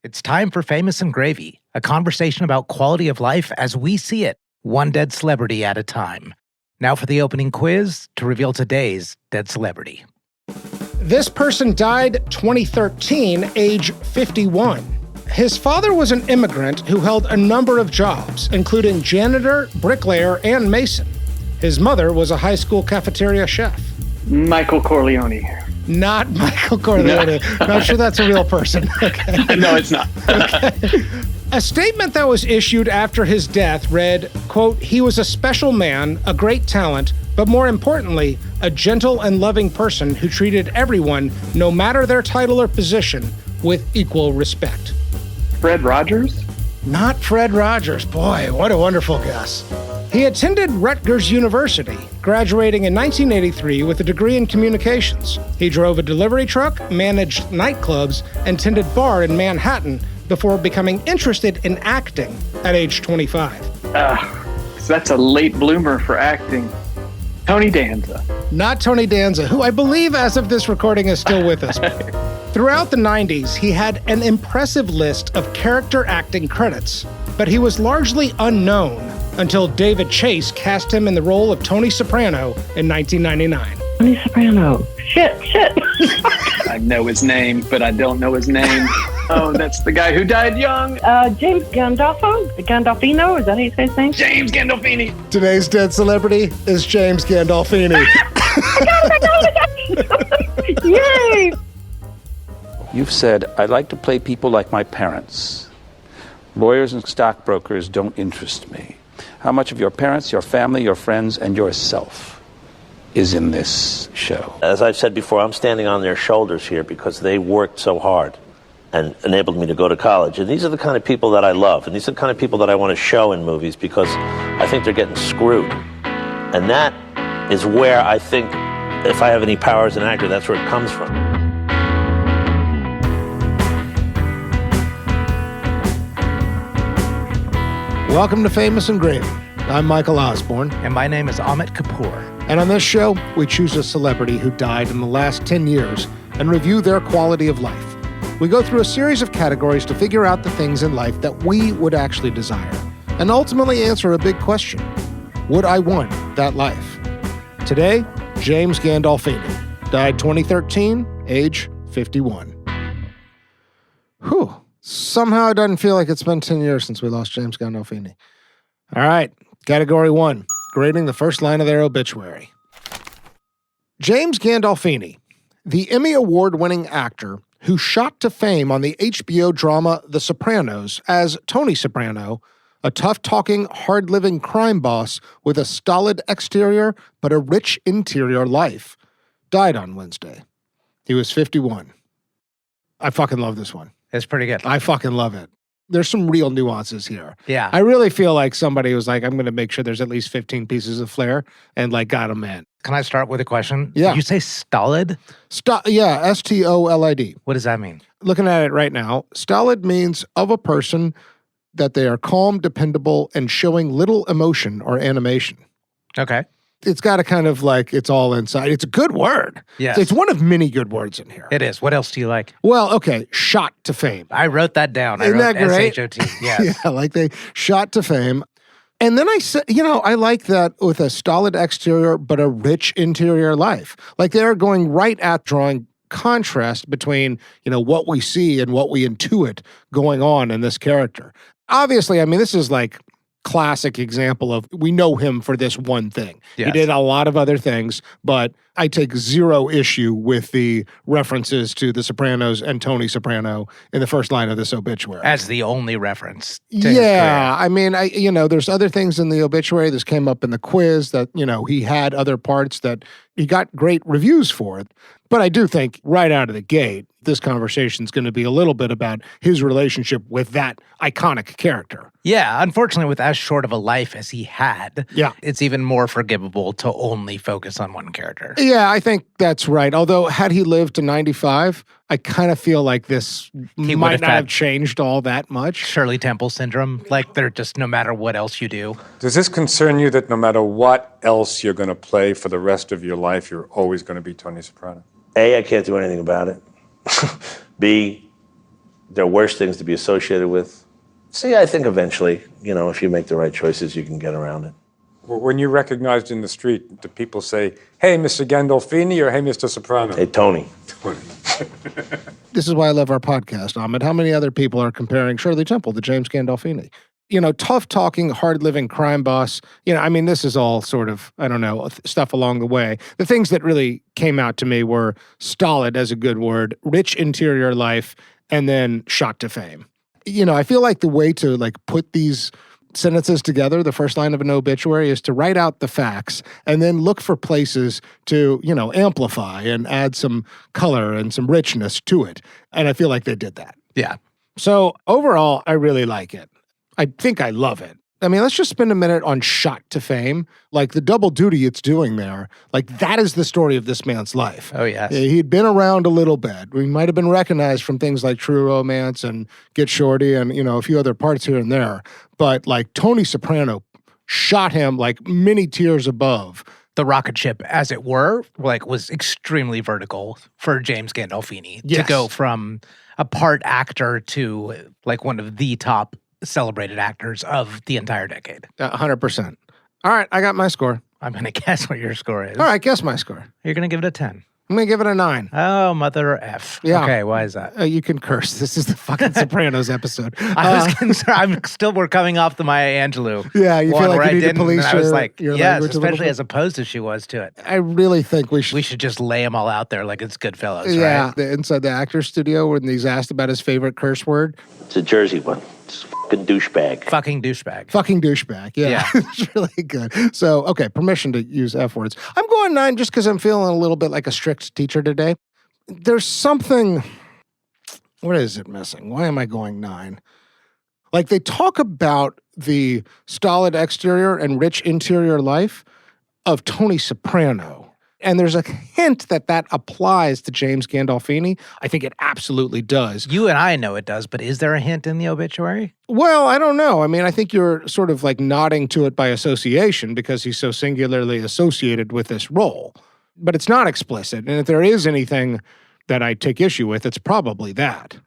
It's time for Famous and Gravy, a conversation about quality of life as we see it, one dead celebrity at a time. Now for the opening quiz to reveal today's dead celebrity. This person died 2013, age 51. His father was an immigrant who held a number of jobs, including janitor, bricklayer, and mason. His mother was a high school cafeteria chef. Michael Corleone. Not Michael Corleone. No. Not sure that's a real person. Okay. No, it's not. Okay. A statement that was issued after his death read, quote, "He was a special man, a great talent, but more importantly, a gentle and loving person who treated everyone, no matter their title or position, with equal respect." Fred Rogers? Not Fred Rogers. Boy, what a wonderful guess. He attended Rutgers University, graduating in 1983 with a degree in communications. He drove a delivery truck, managed nightclubs, and tended bar in Manhattan before becoming interested in acting at age 25. So that's a late bloomer for acting. Tony Danza. Not Tony Danza, who I believe as of this recording is still with us. Throughout the 90s, he had an impressive list of character acting credits, but he was largely unknown until David Chase cast him in the role of Tony Soprano in 1999. Tony Soprano. Shit. I know his name, but I don't know his name. Oh, that's the guy who died young. James Gandolfino, is that how you say his name? James Gandolfini. Today's dead celebrity is James Gandolfini. Yay! You've said, "I like to play people like my parents. Lawyers and stockbrokers don't interest me." How much of your parents, your family, your friends, and yourself is in this show? As I've said before, I'm standing on their shoulders here because they worked so hard and enabled me to go to college. And these are the kind of people that I love. And these are the kind of people that I want to show in movies because I think they're getting screwed. And that is where I think, if I have any power as an actor, that's where it comes from. Welcome to Famous and Gravy. I'm Michael Osborne. And my name is Amit Kapoor. And on this show, we choose a celebrity who died in the last 10 years and review their quality of life. We go through a series of categories to figure out the things in life that we would actually desire, and ultimately answer a big question. Would I want that life? Today, James Gandolfini, died 2013, age 51. Whew. Somehow it doesn't feel like it's been 10 years since we lost James Gandolfini. All right, category 1, grading the first line of their obituary. James Gandolfini, the Emmy Award-winning actor who shot to fame on the HBO drama The Sopranos as Tony Soprano, a tough-talking, hard-living crime boss with a stolid exterior but a rich interior life, died on Wednesday. He was 51. I fucking love this one. It's pretty good. I fucking love it. There's some real nuances here. Yeah. I really feel like somebody was like, I'm going to make sure there's at least 15 pieces of flair, and like got them in. Can I start with a question? Yeah. Did you say stolid? Yeah, S-T-O-L-I-D. What does that mean? Looking at it right now, stolid means of a person that they are calm, dependable, and showing little emotion or animation. Okay. It's got a kind of like, it's all inside. It's a good word. Yes. It's one of many good words in here. It is. What else do you like? Well, okay, shot to fame. I wrote that down. Isn't I wrote that great? S-H-O-T. Yes. Yeah, like they shot to fame. And then I said, I like that with a stolid exterior, but a rich interior life. Like they're going right at drawing contrast between, what we see and what we intuit going on in this character. Obviously, I mean, this is like classic example of we know him for this one thing. Yes. He did a lot of other things, but I take zero issue with the references to The Sopranos and Tony Soprano in the first line of this obituary. As the only reference to his career. I mean, there's other things in the obituary. This came up in the quiz that, he had other parts that he got great reviews for. But I do think right out of the gate, this conversation is going to be a little bit about his relationship with that iconic character. Yeah, unfortunately, with as short of a life as he had, it's even more forgivable to only focus on one character. Yeah, I think that's right. Although, had he lived to 95, I kind of feel like this might not have changed all that much. Shirley Temple syndrome, like they're just no matter what else you do. Does this concern you that no matter what else you're going to play for the rest of your life, you're always going to be Tony Soprano? A, I can't do anything about it. B, They're worse things to be associated with. See, I think eventually, if you make the right choices, you can get around it. When you're recognized in the street, do people say, "Hey, Mr. Gandolfini," or "Hey, Mr. Soprano"? Hey, Tony. This is why I love our podcast, Ahmed. How many other people are comparing Shirley Temple to James Gandolfini? Tough-talking, hard-living crime boss. This is all sort of, stuff along the way. The things that really came out to me were stolid, as a good word, rich interior life, and then shot to fame. I feel like the way to put these sentences together, the first line of an obituary, is to write out the facts and then look for places to, amplify and add some color and some richness to it. And I feel like they did that. Yeah. So overall, I really like it. I think I love it. Let's just spend a minute on Shot to Fame. The double duty it's doing there, that is the story of this man's life. Oh, yes. He'd been around a little bit. We might have been recognized from things like True Romance and Get Shorty and, a few other parts here and there. But, Tony Soprano shot him, many tiers above. The rocket ship, as it were, was extremely vertical for James Gandolfini to go from a part actor to, one of the top celebrated actors of the entire decade. 100%. All right, I got my score. I'm going to guess what your score is. All right, guess my score. You're going to give it a 10. I'm going to give it a 9. Oh, mother F. Yeah. Okay, why is that? You can curse. This is the fucking Sopranos episode. I was concerned. We're coming off the Maya Angelou. Yeah, you feel like you need to police I was your yes, language especially as opposed as she was to it. I really think we should just lay them all out there like it's Goodfellas, yeah, right? Inside the actor's studio when he's asked about his favorite curse word. It's a Jersey one. It's fucking douchebag. Fucking douchebag. Fucking douchebag. Yeah. It's really good. So, okay, permission to use F words. I'm going 9 just because I'm feeling a little bit like a strict teacher today. There's something, what is it missing? Why am I going 9? They talk about the stolid exterior and rich interior life of Tony Soprano. And there's a hint that applies to James Gandolfini. I think it absolutely does. You and I know it does, but is there a hint in the obituary? Well, I don't know. I think you're sort of nodding to it by association because he's so singularly associated with this role. But it's not explicit. And if there is anything that I take issue with, it's probably that.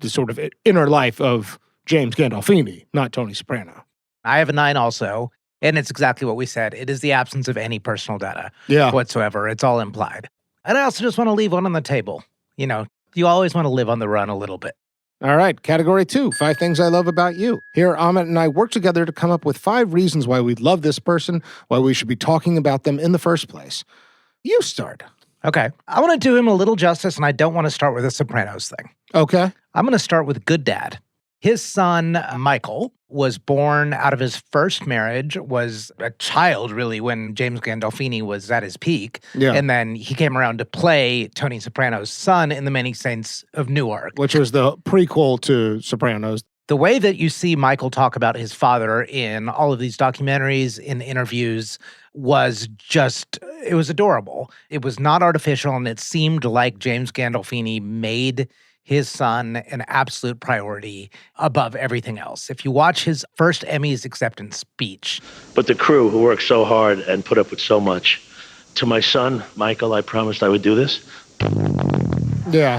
The sort of inner life of James Gandolfini, not Tony Soprano. I have a 9 also. And it's exactly what we said. It is the absence of any personal data whatsoever. It's all implied. And I also just want to leave one on the table. You always want to live on the run a little bit. All right, category 2, 5 things I love about you. Here, Ahmed and I work together to come up with 5 reasons why we love this person, why we should be talking about them in the first place. You start. Okay. I want to do him a little justice, and I don't want to start with a Sopranos thing. Okay. I'm going to start with Good Dad. His son, Michael, was born out of his first marriage, was a child, really, when James Gandolfini was at his peak. Yeah. And then he came around to play Tony Soprano's son in The Many Saints of Newark. Which was the prequel to Sopranos. The way that you see Michael talk about his father in all of these documentaries, in interviews, was just, it was adorable. It was not artificial, and it seemed like James Gandolfini made his son an absolute priority above everything else. If you watch his first Emmys acceptance speech. But the crew who worked so hard and put up with so much. To my son, Michael, I promised I would do this. Yeah.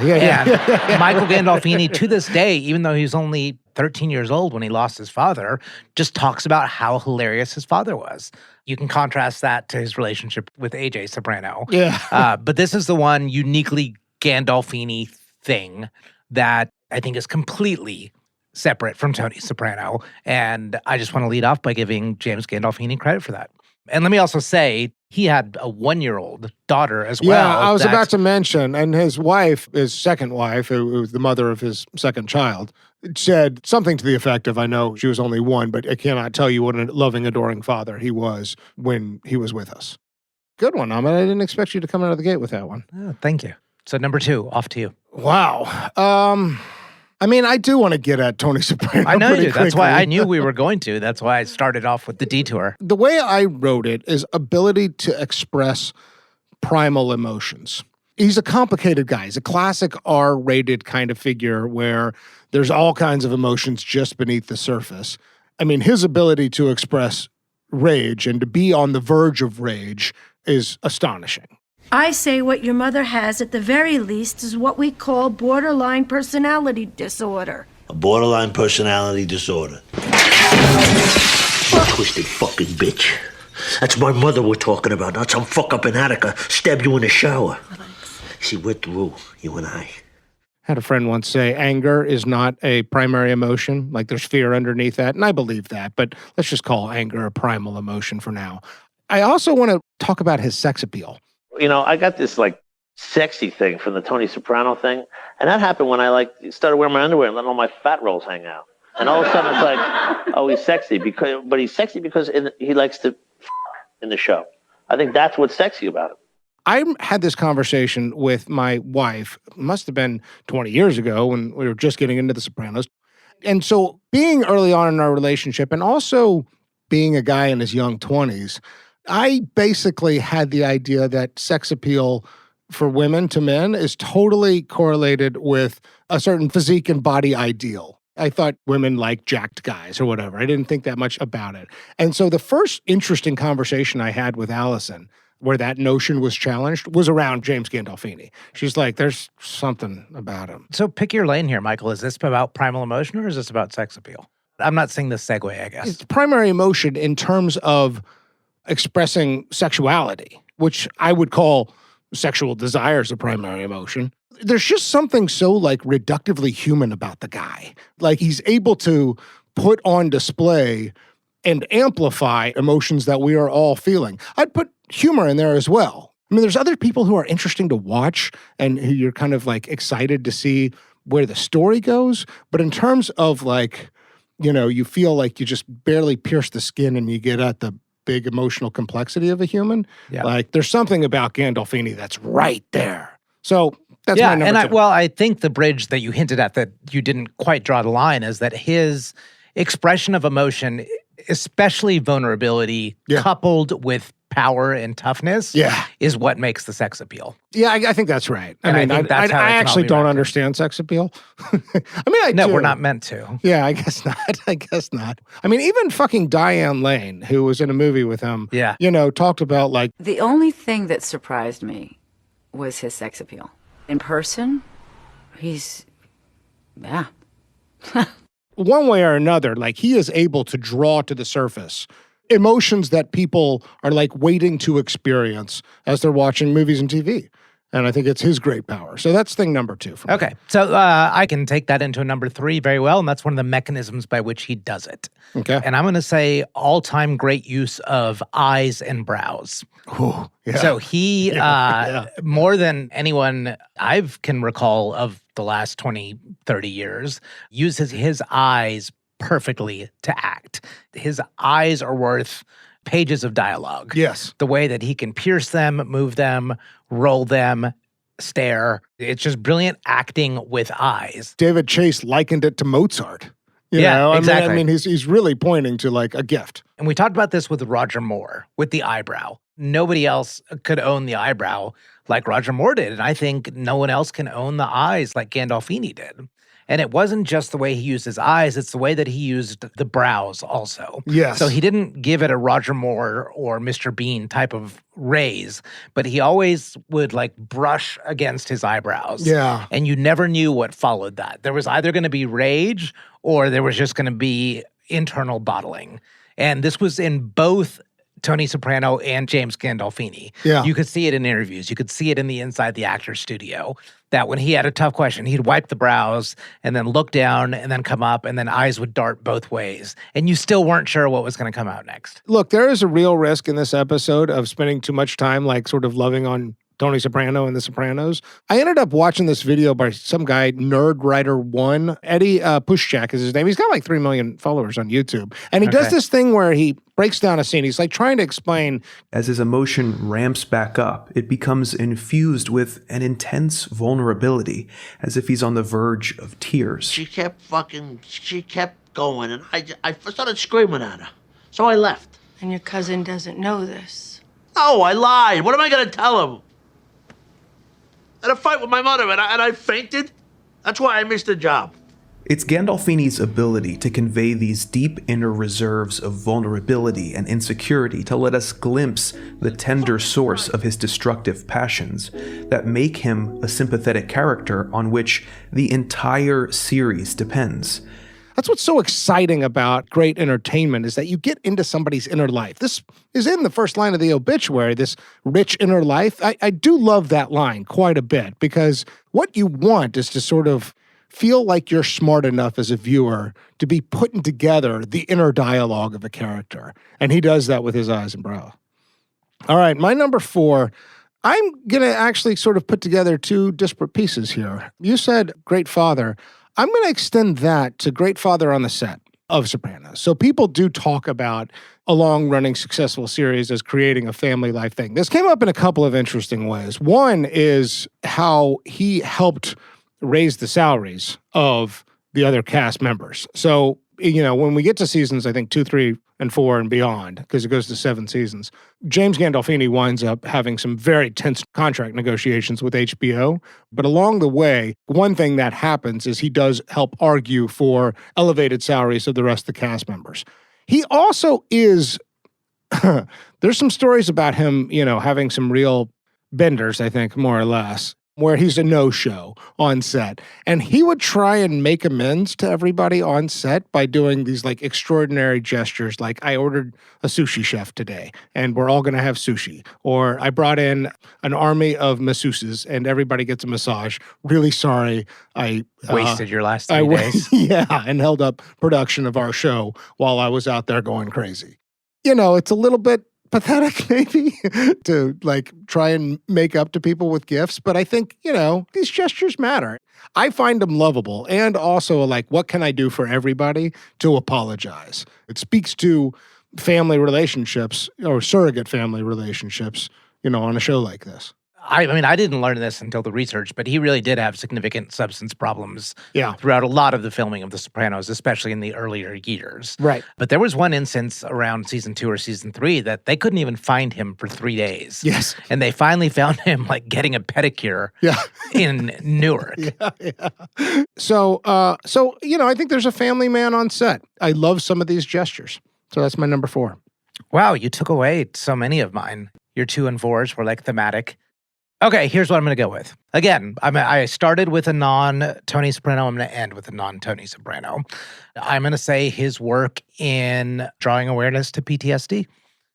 Michael Gandolfini, to this day, even though he was only 13 years old when he lost his father, just talks about how hilarious his father was. You can contrast that to his relationship with AJ Soprano. Yeah. But this is the one uniquely Gandolfini thing that I think is completely separate from Tony Soprano. And I just want to lead off by giving James Gandolfini credit for that. And let me also say, he had a 1-year-old daughter as well. Yeah, I was about to mention, and his wife, his second wife, who was the mother of his second child, said something to the effect of, I know she was only 1, but I cannot tell you what a loving, adoring father he was when he was with us. Good one, Ahmed. I didn't expect you to come out of the gate with that one. Oh, thank you. So number 2, off to you. Wow. I do want to get at Tony Soprano. I know you do. Quickly. That's why I knew we were going to. That's why I started off with the detour. The way I wrote it is ability to express primal emotions. He's a complicated guy. He's a classic R-rated kind of figure where there's all kinds of emotions just beneath the surface. His ability to express rage and to be on the verge of rage is astonishing. I say what your mother has, at the very least, is what we call borderline personality disorder. A borderline personality disorder. Twisted fucking bitch. That's my mother we're talking about, not some fuck up in Attica stab you in the shower. See, we're through, you and I. Had a friend once say anger is not a primary emotion, like there's fear underneath that, and I believe that, but let's just call anger a primal emotion for now. I also want to talk about his sex appeal. You know, I got this like sexy thing from the Tony Soprano thing, and that happened when I started wearing my underwear and letting all my fat rolls hang out. And all of a sudden it's like, oh, he's sexy but he's sexy because he likes to in the show. I think that's what's sexy about him. I had this conversation with my wife, must have been 20 years ago when we were just getting into The Sopranos. And so being early on in our relationship and also being a guy in his young 20s, I basically had the idea that sex appeal for women to men is totally correlated with a certain physique and body ideal. I thought women like jacked guys or whatever. I didn't think that much about it. And so the first interesting conversation I had with Allison where that notion was challenged was around James Gandolfini. She's like, there's something about him. So pick your lane here, Michael. Is this about primal emotion or is this about sex appeal? I'm not seeing the segue, I guess. It's primary emotion in terms of expressing sexuality, which I would call sexual desire as a primary emotion. There's just something so like reductively human about the guy. Like he's able to put on display and amplify emotions that we are all feeling. I'd put humor in there as well. I mean, there's other people who are interesting to watch and who you're kind of like excited to see where the story goes. But in terms of like, you know, you feel like you just barely pierce the skin and you get at the big emotional complexity of a human. Yeah. Like there's something about Gandolfini that's right there. So that's my number two. I think the bridge that you hinted at that you didn't quite draw the line is that his expression of emotion, especially vulnerability, coupled with power and toughness, is what makes the sex appeal. Yeah, I think that's right. I mean, I actually don't understand sex appeal. I mean, I do. We're not meant to. Yeah, I guess not. I guess not. I mean, even fucking Diane Lane, who was in a movie with him, you know, talked about like... The only thing that surprised me was his sex appeal. In person, he's... yeah. One way or another, like he is able to draw to the surface emotions that people are like waiting to experience as they're watching movies and TV. And I think it's his great power. So that's thing number two for me. Okay. So I can take that into a number three very well. And that's one of the mechanisms by which he does it. Okay. And I'm going to say all-time great use of eyes and brows. Ooh, yeah. So he, more than anyone I can recall of the last 20, 30 years, uses his eyes perfectly to act. His eyes are worth pages of dialogue. Yes. The way that he can pierce them, move them, roll them, stare. It's just brilliant acting with eyes. David Chase likened it to Mozart. You yeah, know? exactly. I mean, he's really pointing to like a gift. And we talked about this with Roger Moore, with the eyebrow. Nobody else could own the eyebrow like Roger Moore did. And I think no one else can own the eyes like Gandolfini did. And it wasn't just the way he used his eyes, it's the way that he used the brows also. Yes. So he didn't give it a Roger Moore or Mr. Bean type of raise, but he always would like brush against his eyebrows. Yeah. And you never knew what followed that. There was either going to be rage or there was just going to be internal bottling. And this was in both Tony Soprano and James Gandolfini. Yeah. You could see it in interviews. You could see it in the inside the actor's studio, that when he had a tough question, he'd wipe the brows and then look down and then come up and then eyes would dart both ways. And you still weren't sure what was going to come out next. Look, there is a real risk in this episode of spending too much time like sort of loving on Tony Soprano and The Sopranos. I ended up watching this video by some guy, Nerd Writer 1. Eddie Pushchak is his name. He's got like 3 million followers on YouTube. And he does this thing where he breaks down a scene. He's like trying to explain. As his emotion ramps back up, it becomes infused with an intense vulnerability, as if he's on the verge of tears. She kept going, and I started screaming at her. So I left. And your cousin doesn't know this. No, I lied. What am I going to tell him? I had a fight with my mother, and I fainted. That's why I missed the job. It's Gandolfini's ability to convey these deep inner reserves of vulnerability and insecurity to let us glimpse the tender source of his destructive passions that make him a sympathetic character on which the entire series depends. That's what's so exciting about great entertainment, is that you get into somebody's inner life. This is in the first line of the obituary, this rich inner life. I do love that line quite a bit, because what you want is to sort of feel like you're smart enough as a viewer to be putting together the inner dialogue of a character. And he does that with his eyes and brow. All right, my number 4, I'm going to actually sort of put together 2 disparate pieces here. You said Great Father. I'm going to extend that to Great Father on the set of Sopranos. So people do talk about a long-running successful series as creating a family life thing. This came up in a couple of interesting ways. One is how he helped raise the salaries of the other cast members. So, when we get to seasons, I think 2, 3, and 4 and beyond, because it goes to 7 seasons, James Gandolfini winds up having some very tense contract negotiations with HBO. But along the way, one thing that happens is he does help argue for elevated salaries of the rest of the cast members. He also is, there's some stories about him, having some real benders, I think, more or less, where he's a no-show on set. And he would try and make amends to everybody on set by doing these extraordinary gestures, like, I ordered a sushi chef today and we're all going to have sushi. Or I brought in an army of masseuses and everybody gets a massage. Really sorry. I wasted your last 3 days. Yeah, and held up production of our show while I was out there going crazy. It's a little bit pathetic, maybe, to try and make up to people with gifts. But I think, these gestures matter. I find them lovable. And also, what can I do for everybody to apologize? It speaks to family relationships or surrogate family relationships, on a show like this. I mean, I didn't learn this until the research, but he really did have significant substance problems Yeah. throughout a lot of the filming of The Sopranos, especially in the earlier years. Right. But there was one instance around season 2 or season 3 that they couldn't even find him for 3 days. Yes. And they finally found him getting a pedicure Yeah. in Newark. Yeah. So, I think there's a family man on set. I love some of these gestures. So that's my number 4. Wow, you took away so many of mine. Your 2 and 4s were thematic. Okay, here's what I'm going to go with. Again, I started with a non-Tony Soprano. I'm going to end with a non-Tony Soprano. I'm going to say his work in drawing awareness to PTSD.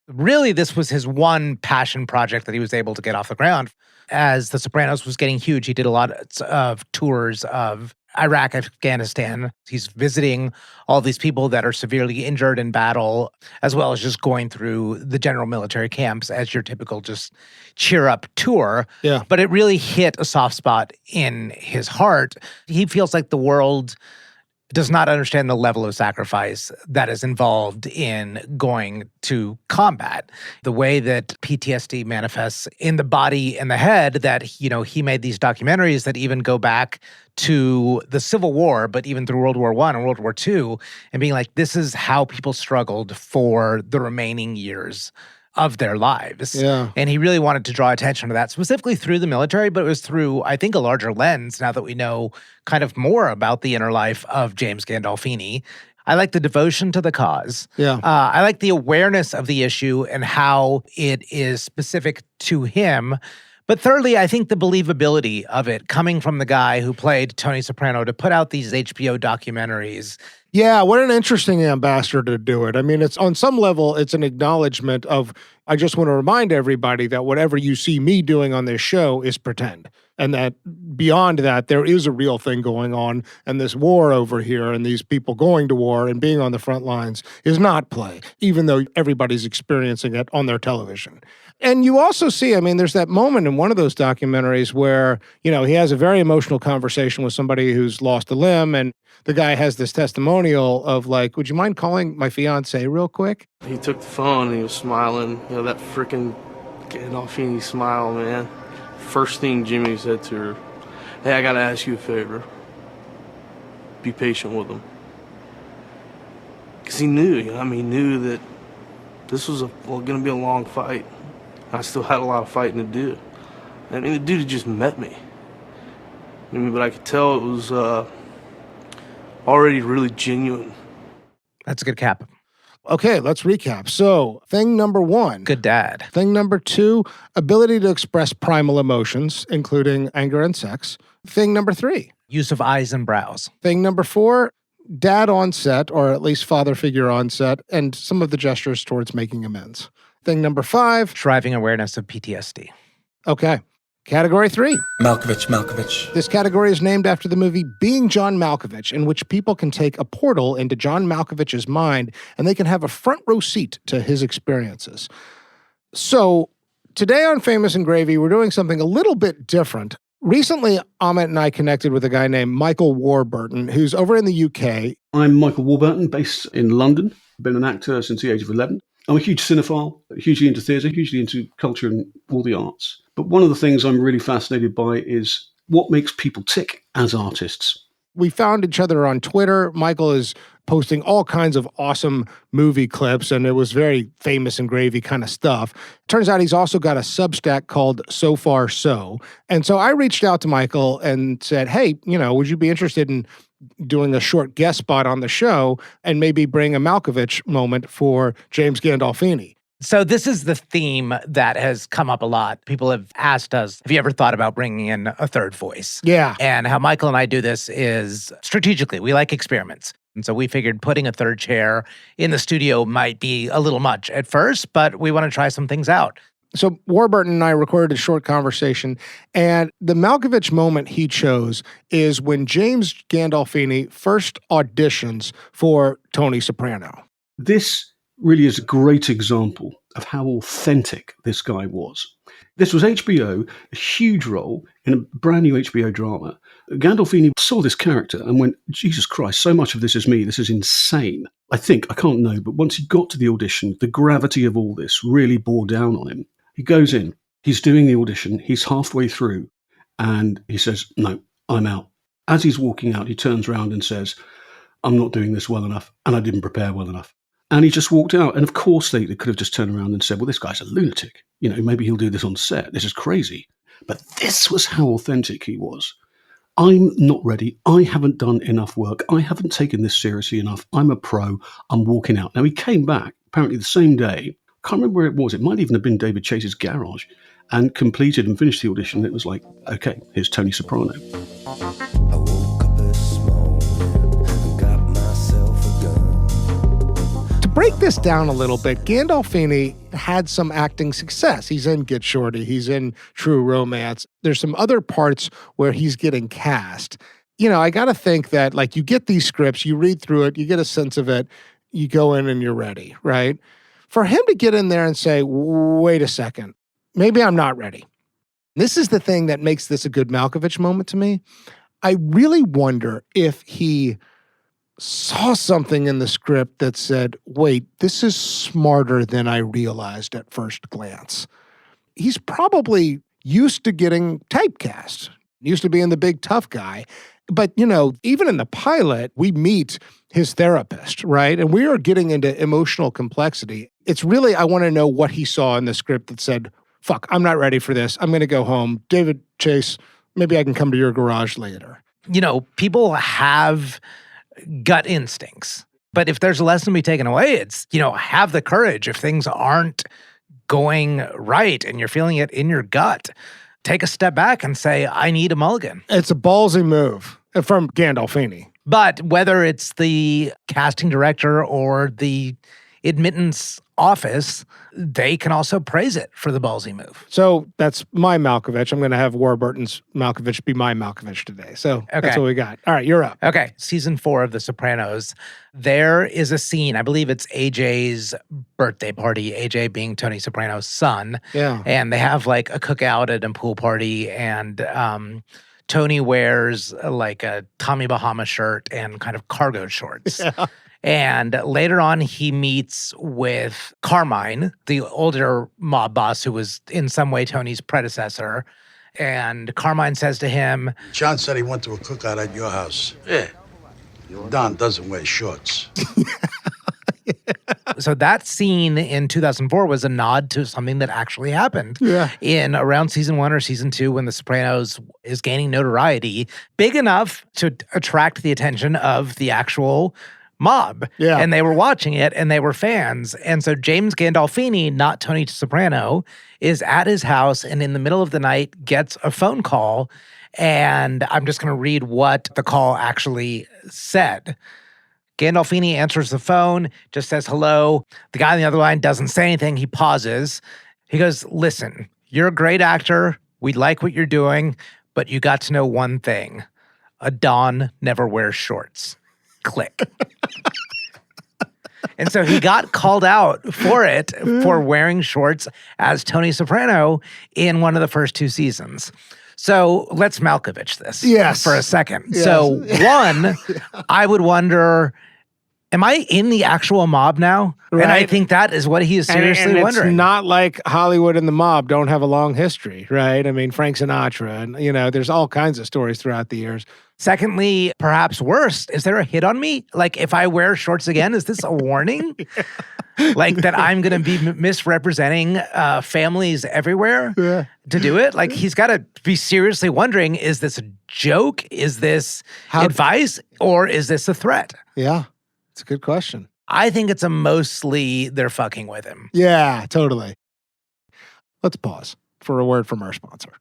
Really, this was his one passion project that he was able to get off the ground. As The Sopranos was getting huge, he did a lot of tours of Iraq, Afghanistan. He's visiting all these people that are severely injured in battle, as well as just going through the general military camps as your typical just cheer up tour. Yeah. But it really hit a soft spot in his heart. He feels like the world does not understand the level of sacrifice that is involved in going to combat. The way that PTSD manifests in the body and the head, that, he made these documentaries that even go back to the Civil War, but even through World War I and World War II, and being this is how people struggled for the remaining years of their lives. Yeah. And he really wanted to draw attention to that, specifically through the military, but it was through, I think, a larger lens now that we know kind of more about the inner life of James Gandolfini. I like the devotion to the cause. Yeah. I like the awareness of the issue and how it is specific to him. But thirdly, I think the believability of it coming from the guy who played Tony Soprano to put out these HBO documentaries. Yeah, what an interesting ambassador to do it. I mean, it's on some level, it's an acknowledgement of, I just want to remind everybody that whatever you see me doing on this show is pretend. And that beyond that, there is a real thing going on. And this war over here and these people going to war and being on the front lines is not play, even though everybody's experiencing it on their television. And you also see, there's that moment in one of those documentaries where, he has a very emotional conversation with somebody who's lost a limb, and the guy has this testimonial of would you mind calling my fiance real quick? He took the phone and he was smiling, that freaking Gandolfini smile, man. First thing Jimmy said to her, hey, I gotta ask you a favor. Be patient with him. Because he knew, he knew that this was gonna be a long fight. I still had a lot of fighting to do. The dude had just met me. But I could tell it was already really genuine. That's a good cap. Okay, let's recap. So, thing number 1. Good dad. Thing number 2, ability to express primal emotions, including anger and sex. Thing number 3. Use of eyes and brows. Thing number 4, dad on set, or at least father figure on set, and some of the gestures towards making amends. Thing number 5. Driving awareness of PTSD. Okay. Category 3. Malkovich. This category is named after the movie Being John Malkovich, in which people can take a portal into John Malkovich's mind and they can have a front row seat to his experiences. So, today on Famous and Gravy, we're doing something a little bit different. Recently, Amit and I connected with a guy named Michael Warburton, who's over in the UK. I'm Michael Warburton, based in London. Been an actor since the age of 11. I'm a huge cinephile, hugely into theatre, hugely into culture and all the arts. But one of the things I'm really fascinated by is what makes people tick as artists. We found each other on Twitter. Michael is posting all kinds of awesome movie clips, and it was very Famous and Gravy kind of stuff. Turns out he's also got a Substack called So Far So. And so I reached out to Michael and said, hey, would you be interested in doing a short guest spot on the show and maybe bring a Malkovich moment for James Gandolfini? So this is the theme that has come up a lot. People have asked us, have you ever thought about bringing in a third voice? Yeah. And how Michael and I do this is strategically. We like experiments. And so we figured putting a third chair in the studio might be a little much at first, but we want to try some things out. So Warburton and I recorded a short conversation, and the Malkovich moment he chose is when James Gandolfini first auditions for Tony Soprano. This really is a great example of how authentic this guy was. This was HBO, a huge role in a brand new HBO drama. Gandolfini saw this character and went, Jesus Christ, so much of this is me. This is insane. I can't know, but once he got to the audition, the gravity of all this really bore down on him. He goes in, he's doing the audition, he's halfway through, and he says, no, I'm out. As he's walking out, he turns around and says, I'm not doing this well enough, and I didn't prepare well enough. And he just walked out. And of course, they could have just turned around and said, well, this guy's a lunatic. Maybe he'll do this on set. This is crazy. But this was how authentic he was. I'm not ready. I haven't done enough work. I haven't taken this seriously enough. I'm a pro. I'm walking out. Now, he came back apparently the same day. Can't remember where it was. It might even have been David Chase's garage, and completed and finished the audition. It was like, okay, here's Tony Soprano. Break this down a little bit. Gandolfini had some acting success. He's in Get Shorty. He's in True Romance. There's some other parts where he's getting cast. I got to think that, you get these scripts, you read through it, you get a sense of it, you go in and you're ready, right? For him to get in there and say, wait a second, maybe I'm not ready. This is the thing that makes this a good Malkovich moment to me. I really wonder if he saw something in the script that said, wait, this is smarter than I realized at first glance. He's probably used to getting typecast, used to being the big tough guy. But, even in the pilot, we meet his therapist, right? And we are getting into emotional complexity. It's really, I want to know what he saw in the script that said, fuck, I'm not ready for this. I'm going to go home. David Chase, maybe I can come to your garage later. People have gut instincts. But if there's a lesson to be taken away, it's, have the courage. If things aren't going right and you're feeling it in your gut, take a step back and say, I need a mulligan. It's a ballsy move from Gandolfini. But whether it's the casting director or the admittance office, they can also praise it for the ballsy move. So that's my Malkovich. I'm going to have Warburton's Malkovich be my Malkovich today. So That's what we got. All right, you're up. Okay, season 4 of The Sopranos. There is a scene, I believe it's AJ's birthday party, AJ being Tony Soprano's son. Yeah. And they have a cookout at a pool party, and Tony wears a Tommy Bahama shirt and kind of cargo shorts. Yeah. And later on, he meets with Carmine, the older mob boss who was in some way Tony's predecessor. And Carmine says to him, John said he went to a cookout at your house. Yeah. Don doesn't wear shorts. So that scene in 2004 was a nod to something that actually happened in around season 1 or season 2 when The Sopranos is gaining notoriety big enough to attract the attention of the actual mob. Yeah. And they were watching it and they were fans. And so James Gandolfini, not Tony Soprano, is at his house and in the middle of the night gets a phone call. And I'm just going to read what the call actually said. Gandolfini answers the phone, just says hello. The guy on the other line doesn't say anything. He pauses. He goes, listen, you're a great actor. We like what you're doing, but you got to know one thing. A Don never wears shorts. Click. And so he got called out for it, for wearing shorts as Tony Soprano in one of the first 2 seasons. So let's Malkovich this for a second. Yes. So one, I would wonder, am I in the actual mob now? Right. And I think that is what he is seriously and wondering. It's not like Hollywood and the mob don't have a long history, right? I mean, Frank Sinatra, and there's all kinds of stories throughout the years. Secondly, perhaps worse, is there a hit on me? Like, if I wear shorts again, is this a warning? Like, that I'm going to be misrepresenting families everywhere to do it? Like, he's got to be seriously wondering, is this a joke? Is this advice? Or is this a threat? Yeah, it's a good question. I think it's mostly they're fucking with him. Yeah, totally. Let's pause for a word from our sponsor.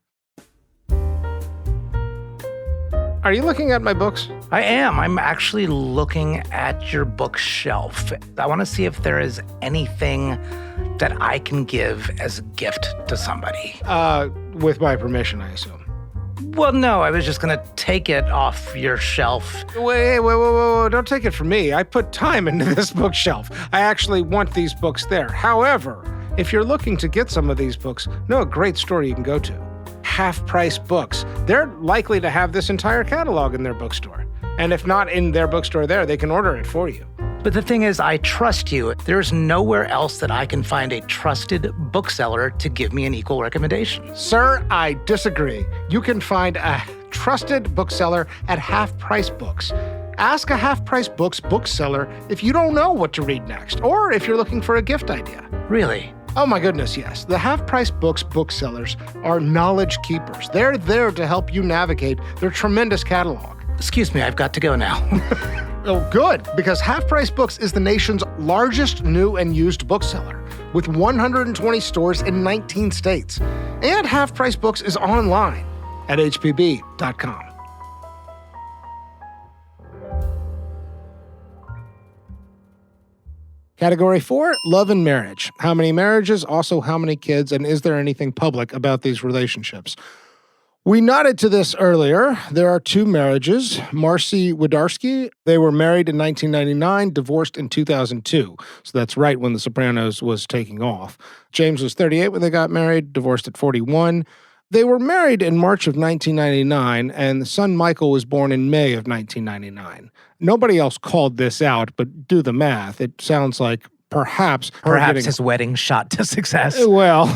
Are you looking at my books? I am. I'm actually looking at your bookshelf. I want to see if there is anything that I can give as a gift to somebody. With my permission, I assume. Well, no, I was just going to take it off your shelf. Wait, don't take it from me. I put time into this bookshelf. I actually want these books there. However, if you're looking to get some of these books, know a great store you can go to. Half-Price Books. They're likely to have this entire catalog in their bookstore. And if not in their bookstore there, they can order it for you. But the thing is, I trust you. There's nowhere else that I can find a trusted bookseller to give me an equal recommendation. Sir, I disagree. You can find a trusted bookseller at Half-Price Books. Ask a Half-Price Books bookseller if you don't know what to read next, or if you're looking for a gift idea. Really? Oh my goodness, yes. The Half-Price Books booksellers are knowledge keepers. They're there to help you navigate their tremendous catalog. Excuse me, I've got to go now. Oh, good, because Half-Price Books is the nation's largest new and used bookseller, with 120 stores in 19 states. And Half-Price Books is online at hpb.com. Category 4, love and marriage. How many marriages, also how many kids, and is there anything public about these relationships? We nodded to this earlier. There are 2 marriages. Marcy Widarski, they were married in 1999, divorced in 2002. So that's right when The Sopranos was taking off. James was 38 when they got married, divorced at 41. They were married in March of 1999, and the son Michael was born in May of 1999. Nobody else called this out, but do the math. It sounds like perhaps his wedding shot to success. Well,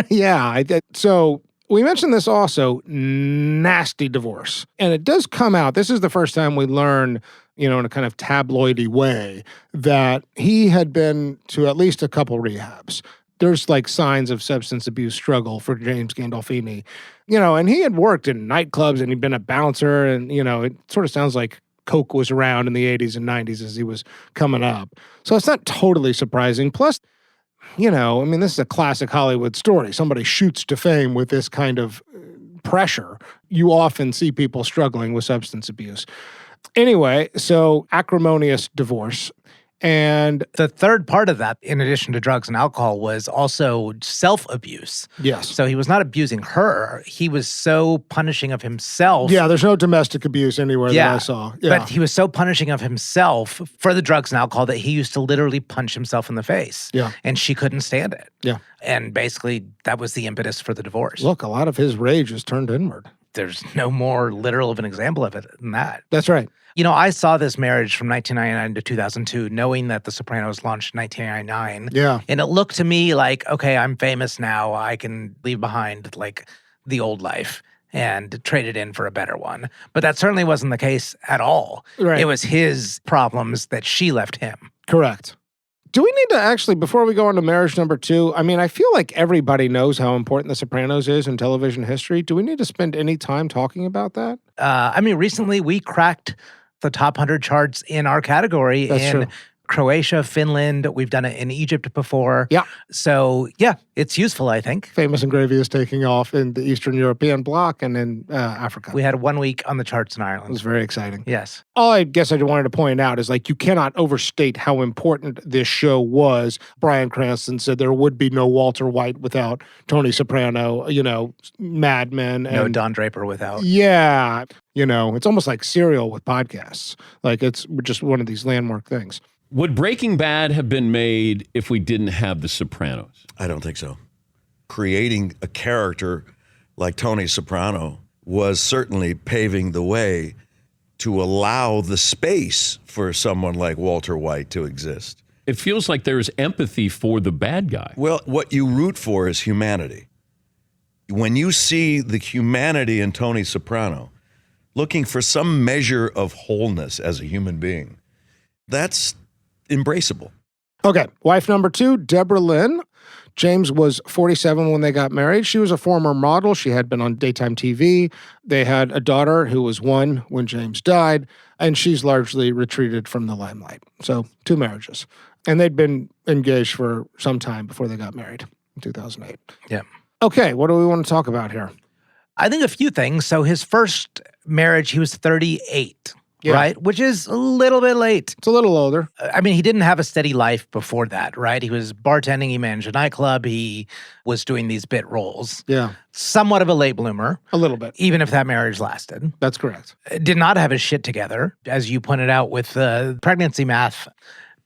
yeah. So we mentioned this also, nasty divorce. And it does come out, this is the first time we learn, in a kind of tabloidy way, that he had been to at least a couple rehabs. There's like signs of substance abuse struggle for James Gandolfini, and he had worked in nightclubs and he'd been a bouncer and, it sort of sounds like Coke was around in the 80s and 90s as he was coming up. So it's not totally surprising. Plus, this is a classic Hollywood story. Somebody shoots to fame with this kind of pressure. You often see people struggling with substance abuse. Anyway, so acrimonious divorce. And the third part of that, in addition to drugs and alcohol, was also self-abuse. Yes. So he was not abusing her. He was so punishing of himself. Yeah, there's no domestic abuse anywhere that I saw. Yeah. But he was so punishing of himself for the drugs and alcohol that he used to literally punch himself in the face. Yeah. And she couldn't stand it. Yeah. And basically, that was the impetus for the divorce. Look, a lot of his rage is turned inward. There's no more literal of an example of it than that. That's right. I saw this marriage from 1999 to 2002, knowing that The Sopranos launched in 1999. Yeah. And it looked to me like, okay, I'm famous now. I can leave behind like the old life and trade it in for a better one. But that certainly wasn't the case at all. Right. It was his problems that she left him. Correct. Do we need to actually, before we go on to marriage number 2, I mean, I feel like everybody knows how important The Sopranos is in television history. Do we need to spend any time talking about that? I mean, recently we cracked the top 100 charts in our category. That's true. Croatia, Finland. We've done it in Egypt before. Yeah. So, yeah, it's useful, I think. Famous and Gravy is taking off in the Eastern European bloc and in Africa. We had 1 week on the charts in It Ireland. was very exciting. Yes. All I guess I wanted to point out is, like, you cannot overstate how important this show was. Bryan Cranston said there would be no Walter White without Tony Soprano, Mad Men. And No Don Draper without. Yeah. It's almost like Serial with podcasts. Like, it's just one of these landmark things. Would Breaking Bad have been made if we didn't have The Sopranos? I don't think so. Creating a character like Tony Soprano was certainly paving the way to allow the space for someone like Walter White to exist. It feels like there's empathy for the bad guy. Well, what you root for is humanity. When you see the humanity in Tony Soprano, looking for some measure of wholeness as a human being, that's embraceable. Okay, wife number 2, Deborah Lynn. James was 47 when they got married. She was a former model. She had been on daytime TV. They had a daughter who was 1 when James died, and she's largely retreated from the limelight. So 2 marriages. And they'd been engaged for some time before they got married in 2008. Yeah. Okay, what do we want to talk about here? I think a few things. So his first marriage, he was 38. Yeah. Right? Which is a little bit late. It's a little older. I mean, he didn't have a steady life before that, right? He was bartending, he managed a nightclub, he was doing these bit roles. Yeah. Somewhat of a late bloomer. A little bit. Even if that marriage lasted. That's correct. Did not have his shit together. As you pointed out with the pregnancy math,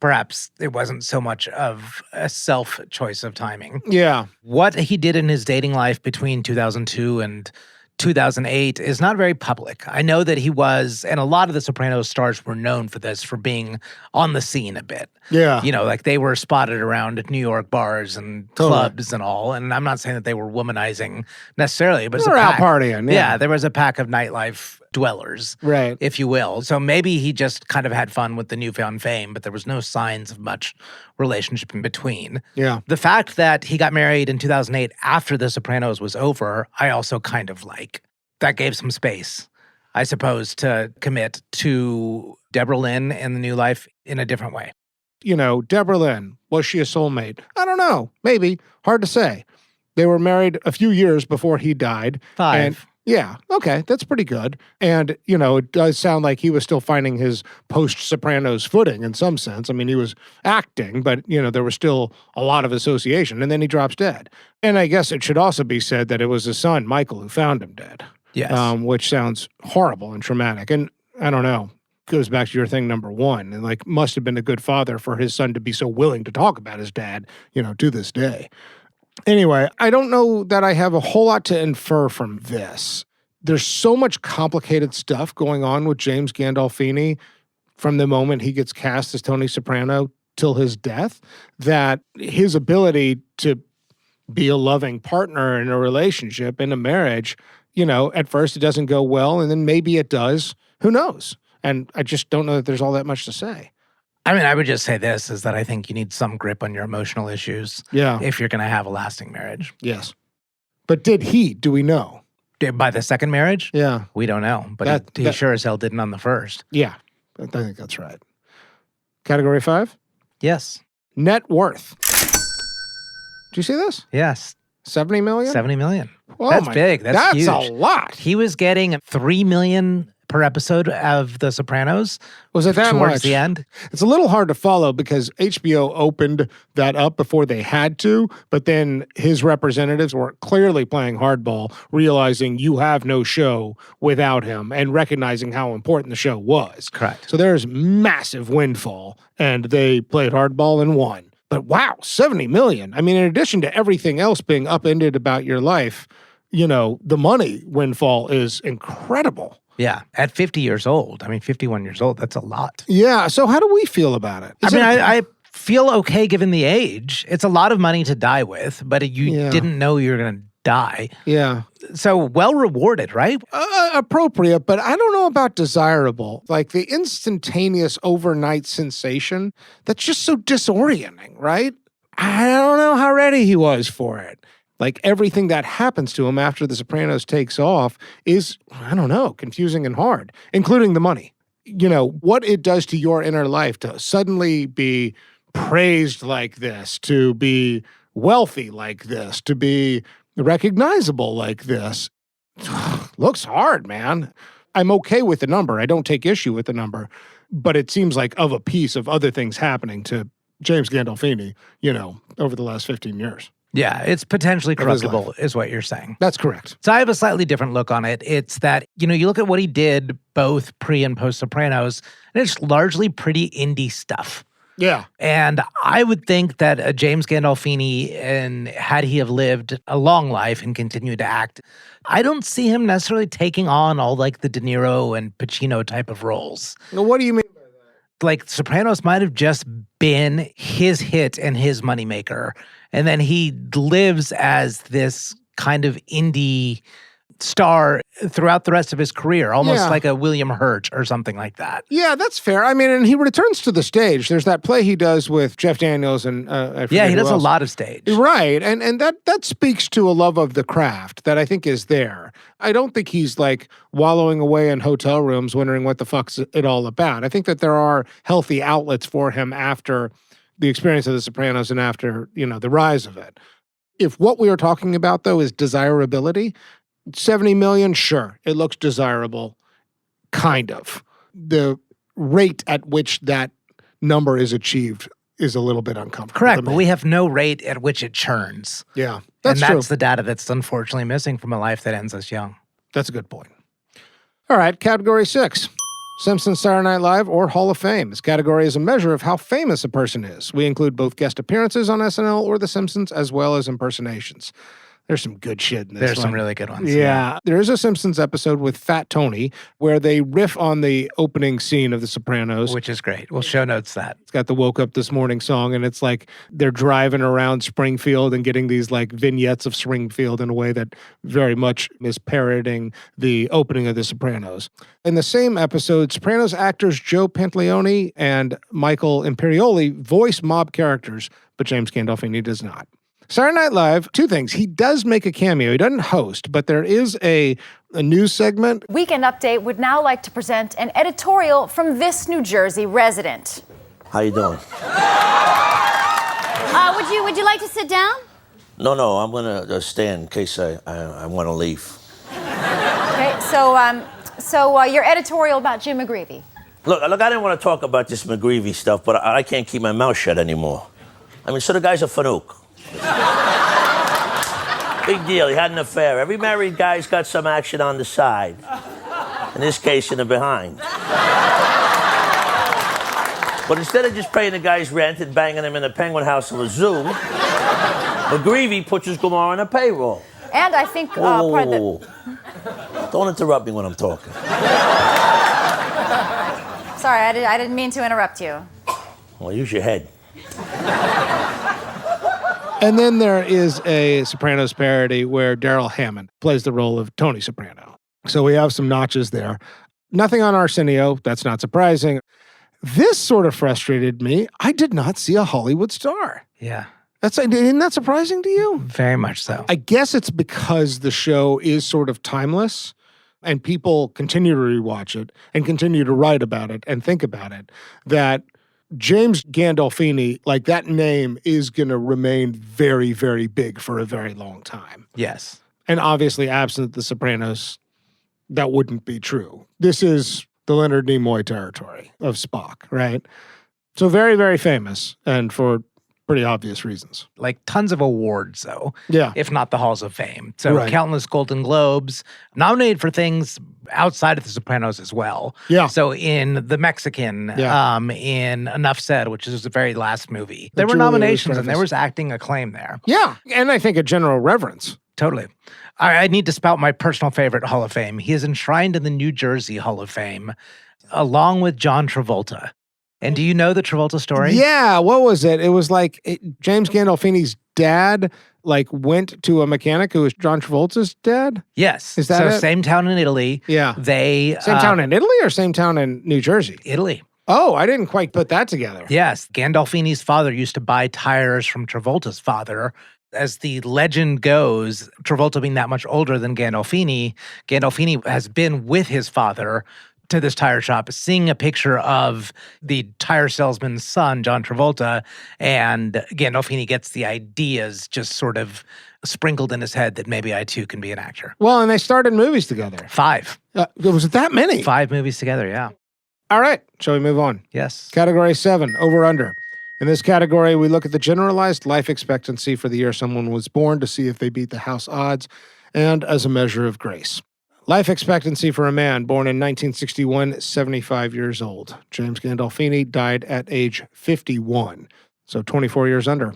perhaps it wasn't so much of a self-choice of timing. Yeah. What he did in his dating life between 2002 and 2008 is not very public. I know that he was, and a lot of the Sopranos stars were known for this, for being on the scene a bit. Yeah. Like they were spotted around New York bars and clubs and all. And I'm not saying that they were womanizing necessarily, but They were out partying. Yeah, there was a pack of nightlife dwellers, right, if you will. So maybe he just kind of had fun with the newfound fame, but there was no signs of much relationship in between. Yeah. The fact that he got married in 2008 after The Sopranos was over, I also kind of like. That gave some space, I suppose, to commit to Deborah Lynn and the new life in a different way. Deborah Lynn, was she a soulmate? I don't know. Maybe. Hard to say. They were married a few years before he died. 5. And yeah, okay, that's pretty good. And, it does sound like he was still finding his post-Sopranos footing in some sense. I mean, he was acting, but, there was still a lot of association. And then he drops dead. And I guess it should also be said that it was his son, Michael, who found him dead. Yes. Which sounds horrible and traumatic. And I don't know. Goes back to your thing number 1, and must have been a good father for his son to be so willing to talk about his dad, to this day. Anyway, I don't know that I have a whole lot to infer from this. There's so much complicated stuff going on with James Gandolfini from the moment he gets cast as Tony Soprano till his death, that his ability to be a loving partner in a relationship, in a marriage, at first it doesn't go well, and then maybe it does. Who knows? And I just don't know that there's all that much to say. I mean, I would just say this, is that I think you need some grip on your emotional issues. Yeah. If you're going to have a lasting marriage. Yes. But do we know? By the second marriage? Yeah. We don't know. But he sure as hell didn't on the first. Yeah. I think that's right. Category 5? Yes. Net worth. Do you see this? Yes. 70 million? 70 million. Oh, that's big. That's huge. That's a lot. He was getting $3 million per episode of The Sopranos. Was it that towards much? the end? It's a little hard to follow because HBO opened that up before they had to, but then his representatives were clearly playing hardball, realizing you have no show without him and recognizing how important the show was. Correct. So there's massive windfall, and they played hardball and won. But wow, 70 million. I mean, in addition to everything else being upended about your life, the money windfall is incredible. Yeah. At 50 years old. 51 years old, that's a lot. Yeah. So how do we feel about it? I feel okay given the age. It's a lot of money to die with, but you didn't know you were going to die. Yeah. So well rewarded, right? Appropriate, but I don't know about desirable. Like the instantaneous overnight sensation, that's just so disorienting, right? I don't know how ready he was for it. Like everything that happens to him after The Sopranos takes off is, I don't know, confusing and hard, including the money. You know, what it does to your inner life to suddenly be praised like this, to be wealthy like this, to be recognizable like this. Looks hard, man. I'm okay with the number. I don't take issue with the number, but it seems like of a piece of other things happening to James Gandolfini, you know, over the last 15 years. Yeah, it's potentially corruptible, is what you're saying. That's correct. So I have a slightly different look on it. It's that, you know, you look at what he did both pre and post Sopranos, and it's largely pretty indie stuff. Yeah. And I would think that James Gandolfini, and had he have lived a long life and continued to act, I don't see him necessarily taking on all like the De Niro and Pacino type of roles. Now, what do you mean by that? Like Sopranos might have just been his hit and his moneymaker. And then he lives as this kind of indie star throughout the rest of his career, almost like a William Hurt or something like that. Yeah, that's fair. I mean, and he returns to the stage. There's that play he does with Jeff Daniels and he does a lot of stage. Right. And that speaks to a love of the craft that I think is there. I don't think he's like wallowing away in hotel rooms wondering what the fuck's it all about. I think that there are healthy outlets for him after the experience of The Sopranos and after, you know, the rise of it. If what we are talking about, though, is desirability, 70 million, sure, it looks desirable, kind of. The rate at which that number is achieved is a little bit uncomfortable. Correct, but we have no rate at which it churns. Yeah, that's true. The data that's unfortunately missing from a life that ends us young. That's a good point. All right, category 6. Simpsons, Saturday Night Live, or Hall of Fame. This category is a measure of how famous a person is. We include both guest appearances on SNL or The Simpsons, as well as impersonations. There's some good shit in this There's one. some really good ones. Yeah. There is a Simpsons episode with Fat Tony where they riff on the opening scene of The Sopranos. Which is great. We'll show notes that. It's got the Woke Up This Morning song, and it's like they're driving around Springfield and getting these like vignettes of Springfield in a way that very much is parroting the opening of The Sopranos. In the same episode, Sopranos actors Joe Pantoliano and Michael Imperioli voice mob characters, but James Gandolfini does not. Saturday Night Live, two things. He does make a cameo. He doesn't host, but there is a news segment. Weekend Update would now like to present an editorial from this New Jersey resident. How you doing? Would you like to sit down? No, I'm gonna stay in case I want to leave. Okay, so your editorial about Jim McGreevy. Look, I didn't want to talk about this McGreevy stuff, but I can't keep my mouth shut anymore. I mean, so the guy's a fanook. Big deal. He had an affair. Every married guy's got some action on the side. In this case, in the behind. But instead of just paying the guy's rent and banging him in the penguin house of a zoo, McGreevy puts his Gomorrah on a payroll. And I think part of the... Don't interrupt me when I'm talking. Sorry, I didn't mean to interrupt you. Well, use your head. And then there is a Sopranos parody where Daryl Hammond plays the role of Tony Soprano. So we have some notches there. Nothing on Arsenio. That's not surprising. This sort of frustrated me. I did not see a Hollywood star. Yeah. Isn't that surprising to you? Very much so. I guess it's because the show is sort of timeless and people continue to rewatch it and continue to write about it and think about it, that James Gandolfini, like that name is going to remain very, very big for a very long time. Yes. And obviously, absent The Sopranos, that wouldn't be true. This is the Leonard Nimoy territory of Spock, right? So very, very famous, and for pretty obvious reasons. Like tons of awards, though. Yeah. If not the Halls of Fame. So Right. countless Golden Globes, nominated for things outside of The Sopranos as well. Yeah. So in The Mexican, Yeah. in Enough Said, which is the very last movie, there were Julia nominations and Louis-Dreyfus. there was acting acclaim there. Yeah, and I think a general reverence. Totally. I need to spout my personal favorite Hall of Fame. He is enshrined in the New Jersey Hall of Fame, along with John Travolta. And do you know the Travolta story? Yeah, what was it? It was like James Gandolfini's dad like went to a mechanic who was John Travolta's dad? Yes. Is that so it? same town in Italy. Yeah. They Same town in Italy or same town in New Jersey? Italy. Oh, I didn't quite put that together. Yes. Gandolfini's father used to buy tires from Travolta's father. As the legend goes, Travolta being that much older than Gandolfini, Gandolfini has been with his father to this tire shop, seeing a picture of the tire salesman's son, John Travolta, and Gandolfini gets the ideas just sort of sprinkled in his head that maybe I too can be an actor. Well, and they started movies together. 5. Was it that many? 5 movies together, yeah. All right. Shall we move on? Yes. Category 7, over under. In this category, we look at the generalized life expectancy for the year someone was born to see if they beat the house odds and as a measure of grace. Life expectancy for a man born in 1961, 75 years old. James Gandolfini died at age 51, so 24 years under.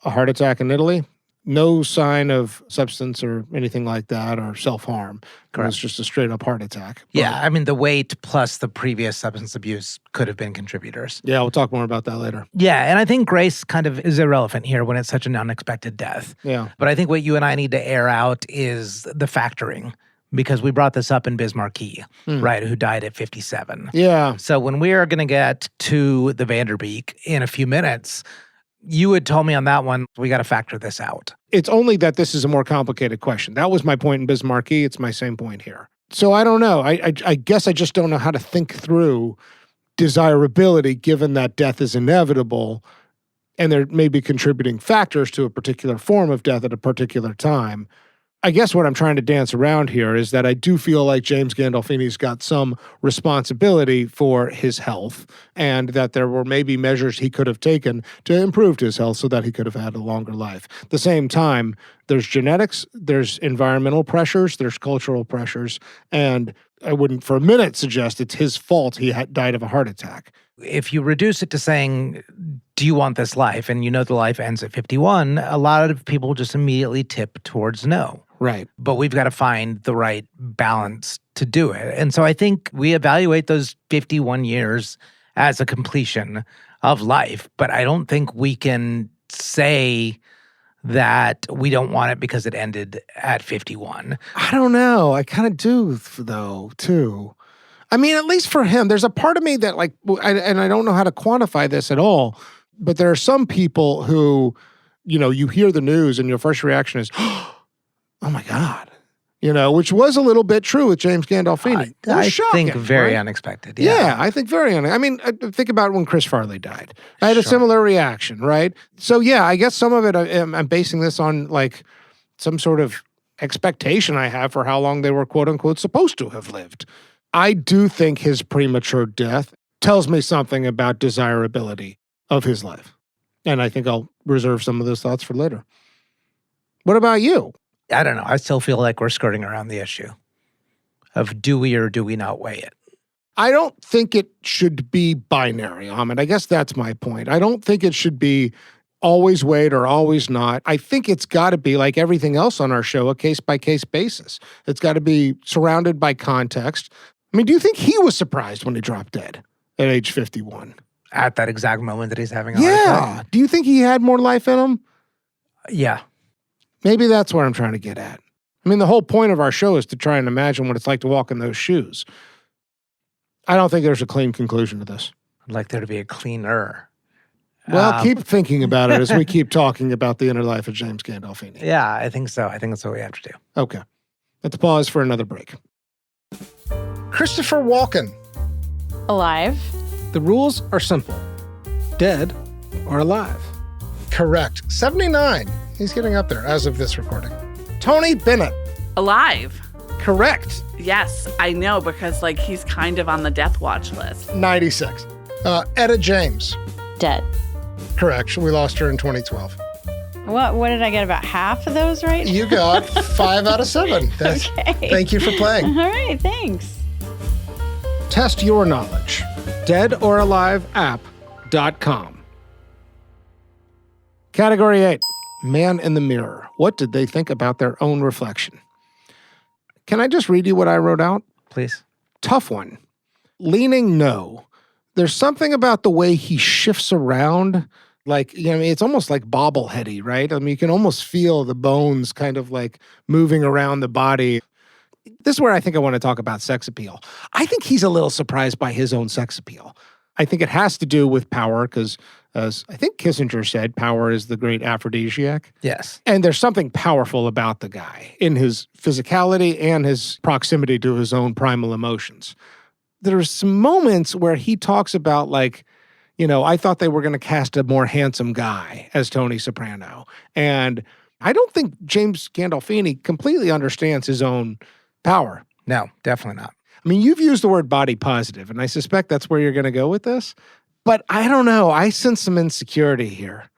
A heart attack in Italy. No sign of substance or anything like that or self-harm. It was just a straight-up heart attack. Yeah, I mean, the weight plus the previous substance abuse could have been contributors. Yeah, we'll talk more about that later. Yeah, and I think grace kind of is irrelevant here when it's such an unexpected death. Yeah. But I think what you and I need to air out is the factoring, because we brought this up in Bismarcky, right, who died at 57. Yeah. So when we are going to get to the Vanderbeek in a few minutes, you had told me on that one, we got to factor this out. It's only that this is a more complicated question. That was my point in Bismarcky. It's my same point here. So I don't know. I guess I just don't know how to think through desirability given that death is inevitable and there may be contributing factors to a particular form of death at a particular time. I guess what I'm trying to dance around here is that I do feel like James Gandolfini's got some responsibility for his health and that there were maybe measures he could have taken to improve his health so that he could have had a longer life. At the same time, there's genetics, there's environmental pressures, there's cultural pressures, and I wouldn't for a minute suggest it's his fault he died of a heart attack. If you reduce it to saying, do you want this life? And you know the life ends at 51, a lot of people just immediately tip towards no. Right. But we've got to find the right balance to do it. And so I think we evaluate those 51 years as a completion of life. But I don't think we can say that we don't want it because it ended at 51. I don't know. I kind of do, though, too. I mean, at least for him, there's a part of me that, like, and I don't know how to quantify this at all, but there are some people who, you know, you hear the news and your first reaction is, oh my God, you know, which was a little bit true with James Gandolfini. I shocking, think very right? unexpected. Yeah, I think very unexpected. I mean, think about when Chris Farley died. I had a similar reaction, right? So yeah, I guess some of it, I'm basing this on like some sort of expectation I have for how long they were quote unquote supposed to have lived. I do think his premature death tells me something about desirability of his life. And I think I'll reserve some of those thoughts for later. What about you? I don't know. I still feel like we're skirting around the issue of do we or do we not weigh it? I don't think it should be binary, Ahmed. I guess that's my point. I don't think it should be always weighed or always not. I think it's got to be, like everything else on our show, a case-by-case basis. It's got to be surrounded by context. I mean, do you think he was surprised when he dropped dead at age 51? At that exact moment that he's having a heart attack? Do you think he had more life in him? Yeah. Maybe that's where I'm trying to get at. I mean, the whole point of our show is to try and imagine what it's like to walk in those shoes. I don't think there's a clean conclusion to this. I'd like there to be a cleaner. Well, keep thinking about it as we keep talking about the inner life of James Gandolfini. Yeah, I think so. I think that's what we have to do. Okay. Let's pause for another break. Christopher Walken. Alive. The rules are simple. Dead or alive. Correct. 79. He's getting up there as of this recording. Tony Bennett. Alive. Correct. Yes, I know, because like he's kind of on the death watch list. 96. Etta James. Dead. Correct. We lost her in 2012. What did I get? About half of those right? You got 5 out of 7. Okay. Thank you for playing. All right, thanks. Test your knowledge. deadoraliveapp.com. Category 8. Man in the mirror. What did they think about their own reflection? Can I just read you what I wrote out? Please. Tough one. Leaning no. There's something about the way he shifts around Like, I mean, it's almost like bobbleheady, right? I mean, you can almost feel the bones kind of like moving around the body. This is where I think I want to talk about sex appeal. I think he's a little surprised by his own sex appeal. I think it has to do with power because, as I think Kissinger said, power is the great aphrodisiac. Yes. And there's something powerful about the guy in his physicality and his proximity to his own primal emotions. There's some moments where he talks about like, I thought they were going to cast a more handsome guy as Tony Soprano. And I don't think James Gandolfini completely understands his own power. No, definitely not. I mean, you've used the word body positive, and I suspect that's where you're going to go with this. But I don't know. I sense some insecurity here.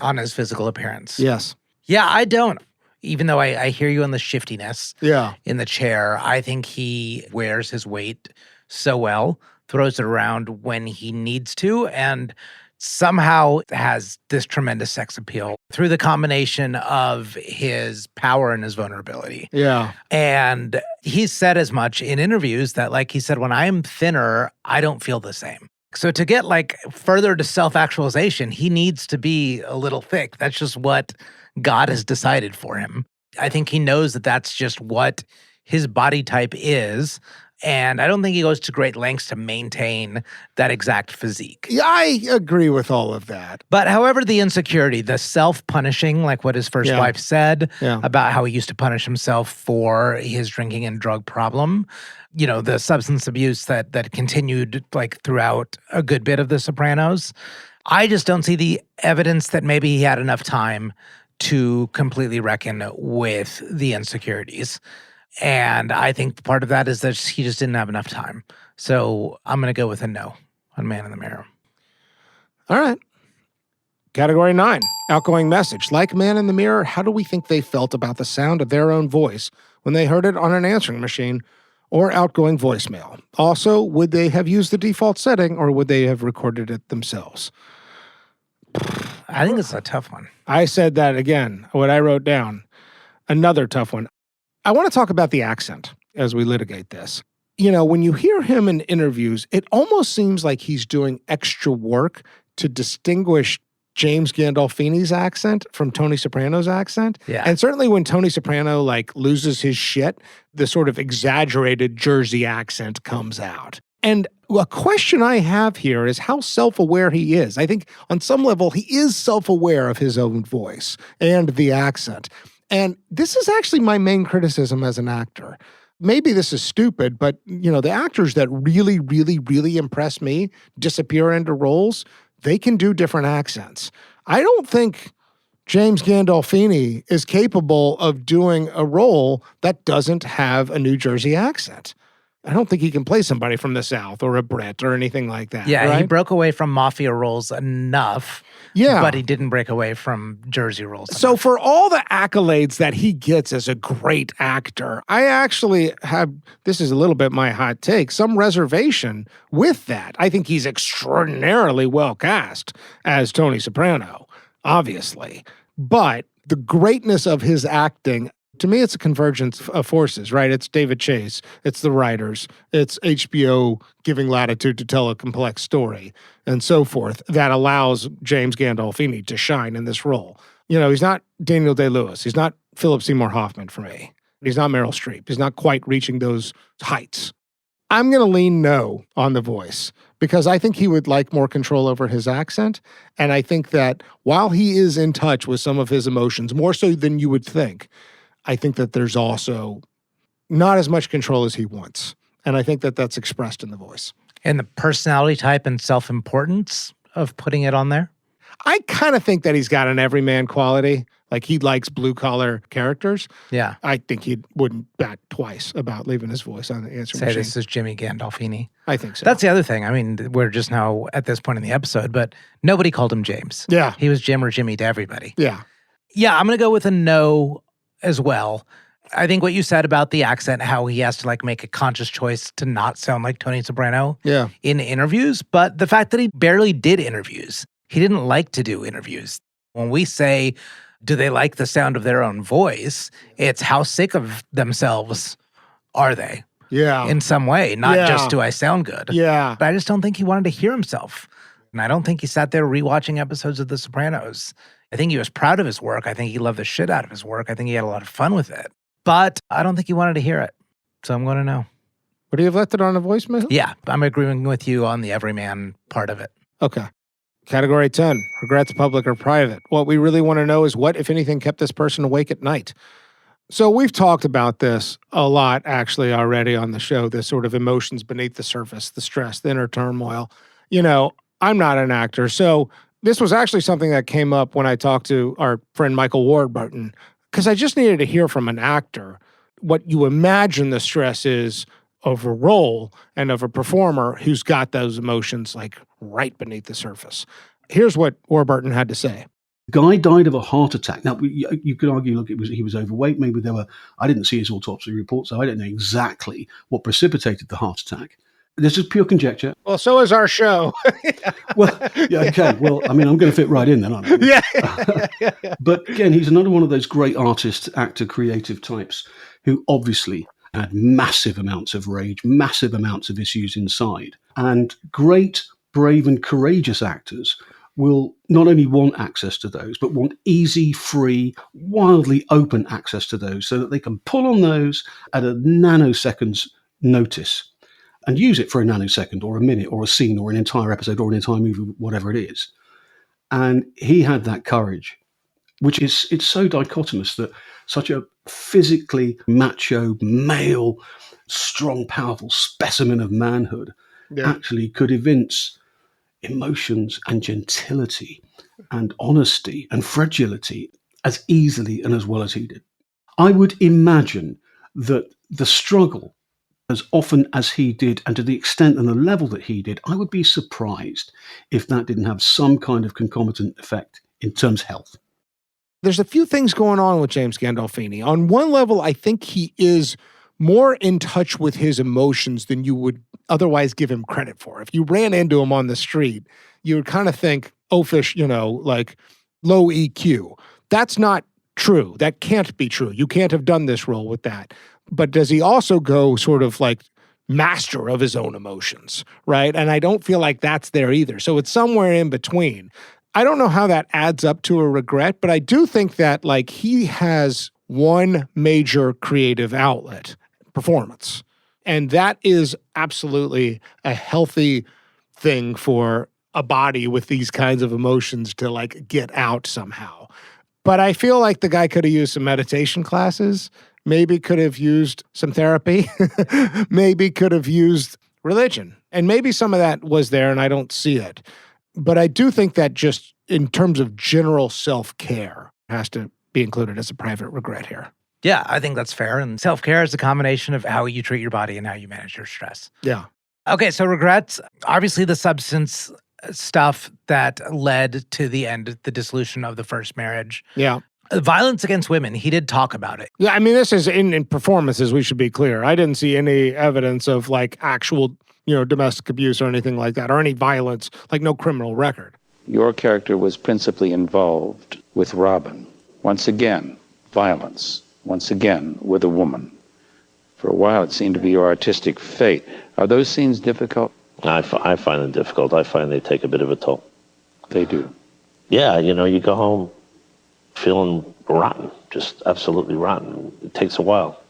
On his physical appearance. Yes. Yeah, I don't. Even though I hear you on the shiftiness in the chair, I think he wears his weight so well, throws it around when he needs to, and somehow has this tremendous sex appeal through the combination of his power and his vulnerability. Yeah. And he's said as much in interviews that, like he said, when I'm thinner, I don't feel the same. So to get like further to self-actualization, he needs to be a little thick. That's just what God has decided for him. I think he knows that that's just what his body type is. And I don't think he goes to great lengths to maintain that exact physique. Yeah, I agree with all of that. But however, the insecurity, the self-punishing, like what his first wife said about how he used to punish himself for his drinking and drug problem, the substance abuse that continued like throughout a good bit of The Sopranos. I just don't see the evidence that maybe he had enough time to completely reckon with the insecurities. And I think part of that is that he just didn't have enough time. So I'm going to go with a no on Man in the Mirror. All right. Category 9, outgoing message. Like Man in the Mirror, how do we think they felt about the sound of their own voice when they heard it on an answering machine or outgoing voicemail? Also, would they have used the default setting or would they have recorded it themselves? I think it's a tough one. I said that again, what I wrote down. Another tough one. I want to talk about the accent as we litigate this. When you hear him in interviews, it almost seems like he's doing extra work to distinguish James Gandolfini's accent from Tony Soprano's accent. Yeah. And certainly when Tony Soprano loses his shit, the sort of exaggerated Jersey accent comes out. And a question I have here is how self-aware he is. I think on some level he is self-aware of his own voice and the accent. And this is actually my main criticism as an actor. Maybe this is stupid, but, the actors that really, really, really impress me disappear into roles, they can do different accents. I don't think James Gandolfini is capable of doing a role that doesn't have a New Jersey accent. I don't think he can play somebody from the South or a Brit or anything like that. Yeah, right? He broke away from mafia roles enough. Yeah. But he didn't break away from Jersey roles enough. So for all the accolades that he gets as a great actor, I actually have, this is a little bit my hot take, some reservation with that. I think he's extraordinarily well cast as Tony Soprano, obviously. But the greatness of his acting, to me, it's a convergence of forces, right? It's David Chase, it's the writers, it's HBO giving latitude to tell a complex story, and so forth, that allows James Gandolfini to shine in this role. He's not Daniel Day-Lewis. He's not Philip Seymour Hoffman for me. He's not Meryl Streep. He's not quite reaching those heights. I'm going to lean no on the voice because I think he would like more control over his accent. And I think that while he is in touch with some of his emotions, more so than you would think, I think that there's also not as much control as he wants. And I think that that's expressed in the voice. And the personality type and self-importance of putting it on there? I kind of think that he's got an everyman quality. Like he likes blue-collar characters. Yeah. I think he wouldn't bat twice about leaving his voice on the answering machine. This is Jimmy Gandolfini. I think so. That's the other thing. I mean, we're just now at this point in the episode, but nobody called him James. Yeah. He was Jim or Jimmy to everybody. Yeah. Yeah, I'm going to go with a no as well. I think what you said about the accent, how he has to make a conscious choice to not sound like Tony Soprano in interviews, but the fact that he barely did interviews. He didn't like to do interviews. When we say, do they like the sound of their own voice? It's how sick of themselves are they? Yeah. In some way, not just do I sound good. Yeah. But I just don't think he wanted to hear himself And I don't think he sat there rewatching episodes of The Sopranos. I think he was proud of his work. I think he loved the shit out of his work. I think he had a lot of fun with it. But I don't think he wanted to hear it. So I'm going to know. Would he have left it on a voicemail? Yeah, I'm agreeing with you on the everyman part of it. Okay. Category 10, regrets, public or private. What we really want to know is what, if anything, kept this person awake at night. So we've talked about this a lot, actually, already on the show, this sort of emotions beneath the surface, the stress, the inner turmoil. You know, I'm not an actor, so this was actually something that came up when I talked to our friend Michael Warburton, because I just needed to hear from an actor what you imagine the stress is of a role and of a performer who's got those emotions like right beneath the surface. Here's what Warburton had to say. Guy died of a heart attack. Now, you could argue, look, he was overweight. Maybe I didn't see his autopsy report, so I don't know exactly what precipitated the heart attack. This is pure conjecture. Well, so is our show. Well, yeah, okay. Well, I mean, I'm going to fit right in then, aren't I? Yeah. But again, he's another one of those great artist, actor, creative types who obviously had massive amounts of rage, massive amounts of issues inside. And great, brave and courageous actors will not only want access to those, but want easy, free, wildly open access to those so that they can pull on those at a nanosecond's notice and use it for a nanosecond or a minute or a scene or an entire episode or an entire movie, whatever it is. And he had that courage, which is, it's so dichotomous that such a physically macho, male, strong, powerful specimen of manhood actually could evince emotions and gentility and honesty and fragility as easily and as well as he did. I would imagine that the struggle, as often as he did and to the extent and the level that he did, I would be surprised if that didn't have some kind of concomitant effect in terms of health. There's a few things going on with James Gandolfini. On one level, I think he is more in touch with his emotions than you would otherwise give him credit for. If you ran into him on the street, you would kind of think, oafish, like low EQ. That's not true. That can't be true. You can't have done this role with that. But does he also go sort of like master of his own emotions, right? And I don't feel like that's there either. So it's somewhere in between. I don't know how that adds up to a regret, but I do think that like he has one major creative outlet, performance. And that is absolutely a healthy thing for a body with these kinds of emotions to like get out somehow. But I feel like the guy could have used some meditation classes, maybe could have used some therapy, maybe could have used religion. And maybe some of that was there and I don't see it. But I do think that just in terms of general self-care has to be included as a private regret here. Yeah, I think that's fair. And self-care is a combination of how you treat your body and how you manage your stress. Yeah. Okay, so regrets, obviously the substance stuff that led to the end, the dissolution of the first marriage. Yeah. Violence against women, he did talk about it. Yeah, I mean, this is in performances, we should be clear. I didn't see any evidence of like actual, domestic abuse or anything like that, or any violence, like no criminal record. Your character was principally involved with Robin. Once again, violence. Once again, with a woman. For a while, it seemed to be your artistic fate. Are those scenes difficult? I find them difficult. I find they take a bit of a toll. They do. Yeah, you go home feeling rotten, just absolutely rotten. It takes a while.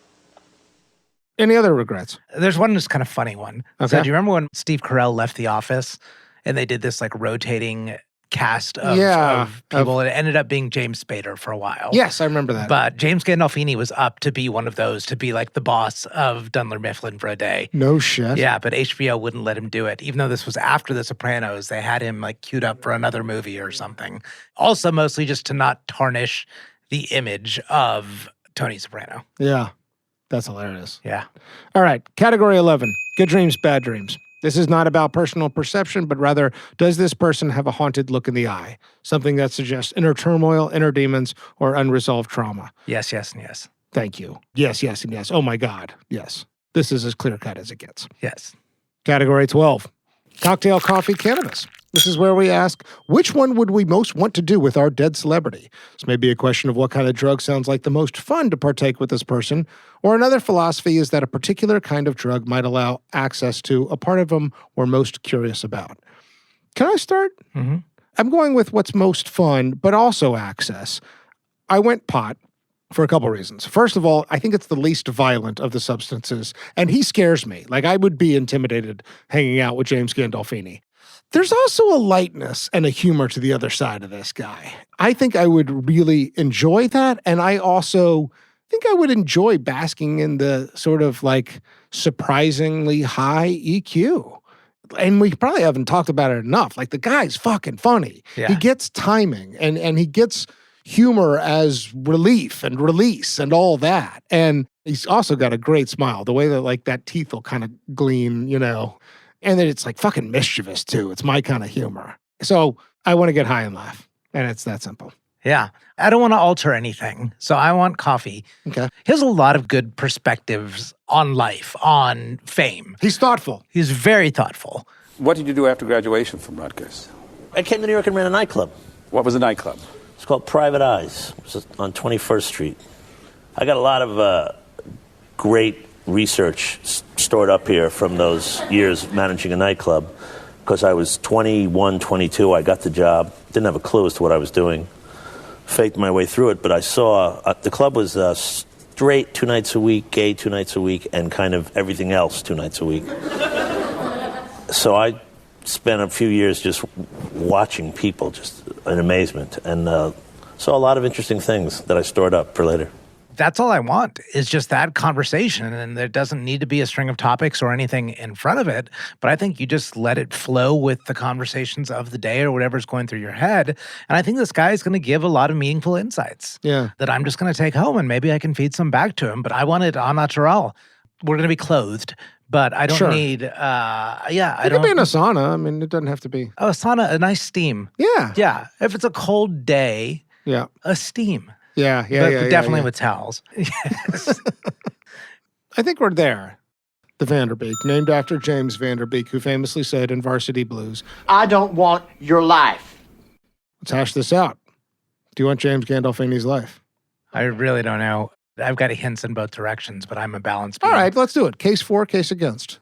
Any other regrets? There's one that's kind of funny one. Okay. So do you remember when Steve Carell left The Office and they did this like rotating cast of people? It ended up being James Spader for a while. Yes, I remember that. But James Gandolfini was up to be one of those, to be like the boss of Dunder Mifflin for a day. No shit. Yeah, but HBO wouldn't let him do it. Even though this was after The Sopranos, they had him like queued up for another movie or something. Also, mostly just to not tarnish the image of Tony Soprano. Yeah, that's hilarious. Yeah. All right, category 11, good dreams, bad dreams. This is not about personal perception, but rather, does this person have a haunted look in the eye? Something that suggests inner turmoil, inner demons, or unresolved trauma. Yes, yes, and yes. Thank you. Yes, yes, and yes. Oh my God, yes. This is as clear-cut as it gets. Yes. Category 12, cocktail, coffee, cannabis. This is where we ask, which one would we most want to do with our dead celebrity? This may be a question of what kind of drug sounds like the most fun to partake with this person, or another philosophy is that a particular kind of drug might allow access to a part of them we're most curious about. Can I start? Mm-hmm. I'm going with what's most fun, but also access. I went pot for a couple reasons. First of all, I think it's the least violent of the substances, and he scares me. Like, I would be intimidated hanging out with James Gandolfini. There's also a lightness and a humor to the other side of this guy. I think I would really enjoy that, and I also think I would enjoy basking in the sort of like surprisingly high EQ. And we probably haven't talked about it enough. Like, the guy's fucking funny. Yeah. He gets timing and he gets humor as relief and release and all that. And he's also got a great smile. The way that like that teeth will kind of gleam, you know, and then it's like fucking mischievous too. It's my kind of humor. So I want to get high and laugh. And it's that simple. Yeah. I don't want to alter anything. So I want coffee. Okay. He has a lot of good perspectives on life, on fame. He's thoughtful. He's very thoughtful. What did you do after graduation from Rutgers? I came to New York and ran a nightclub. What was the nightclub? It's called Private Eyes. It was on 21st Street. I got a lot of great research stored up here from those years managing a nightclub. Because I was 21, 22, I got the job. Didn't have a clue as to what I was doing. Faked my way through it, but I saw the club was straight 2 nights a week, gay 2 nights a week, and kind of everything else 2 nights a week. So I spent a few years just watching people, just in amazement, and saw a lot of interesting things that I stored up for later. That's all I want is just that conversation. And there doesn't need to be a string of topics or anything in front of it. But I think you just let it flow with the conversations of the day or whatever's going through your head. And I think this guy is going to give a lot of meaningful insights that I'm just going to take home and maybe I can feed some back to him. But I want it au natural. We're going to be clothed, but I don't need, It could be in a sauna. I mean, it doesn't have to be. Oh, a sauna, a nice steam. Yeah. Yeah. If it's a cold day, yeah, a steam. Yeah, But definitely with towels. Yes. I think we're there. The Vanderbeek, named after James Vanderbeek, who famously said in Varsity Blues, I don't want your life. Let's hash this out. Do you want James Gandolfini's life? I really don't know. I've got hints in both directions, but I'm a balanced being. All right, let's do it. Case for, case against.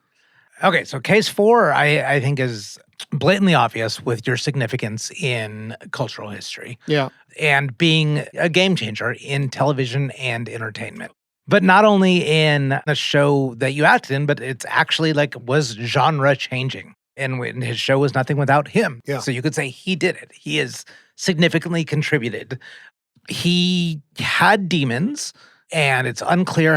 Okay, so case 4, I think is blatantly obvious with your significance in cultural history. Yeah. And being a game changer in television and entertainment. But not only in the show that you acted in, but it's actually like was genre changing. And when his show was nothing without him. Yeah. So you could say he did it. He has significantly contributed. He had demons, and it's unclear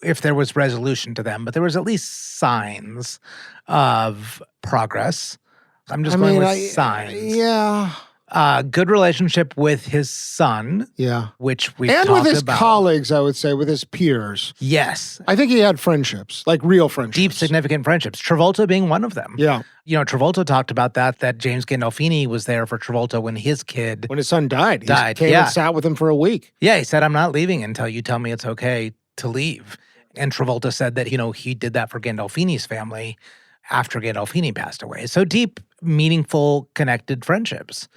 if there was resolution to them, but there was at least signs of progress. I'm just going with signs. Yeah. Good relationship with his son. Yeah. Which we've and talked with his about. colleagues, I would say, with his peers. Yes. I think he had friendships, like real friendships. Deep, significant friendships. Travolta being one of them. Yeah. You know, Travolta talked about that James Gandolfini was there for Travolta when his son died. He came and sat with him for a week. Yeah, he said, I'm not leaving until you tell me it's okay to leave. And Travolta said that, he did that for Gandolfini's family after Gandolfini passed away. So deep, meaningful, connected friendships.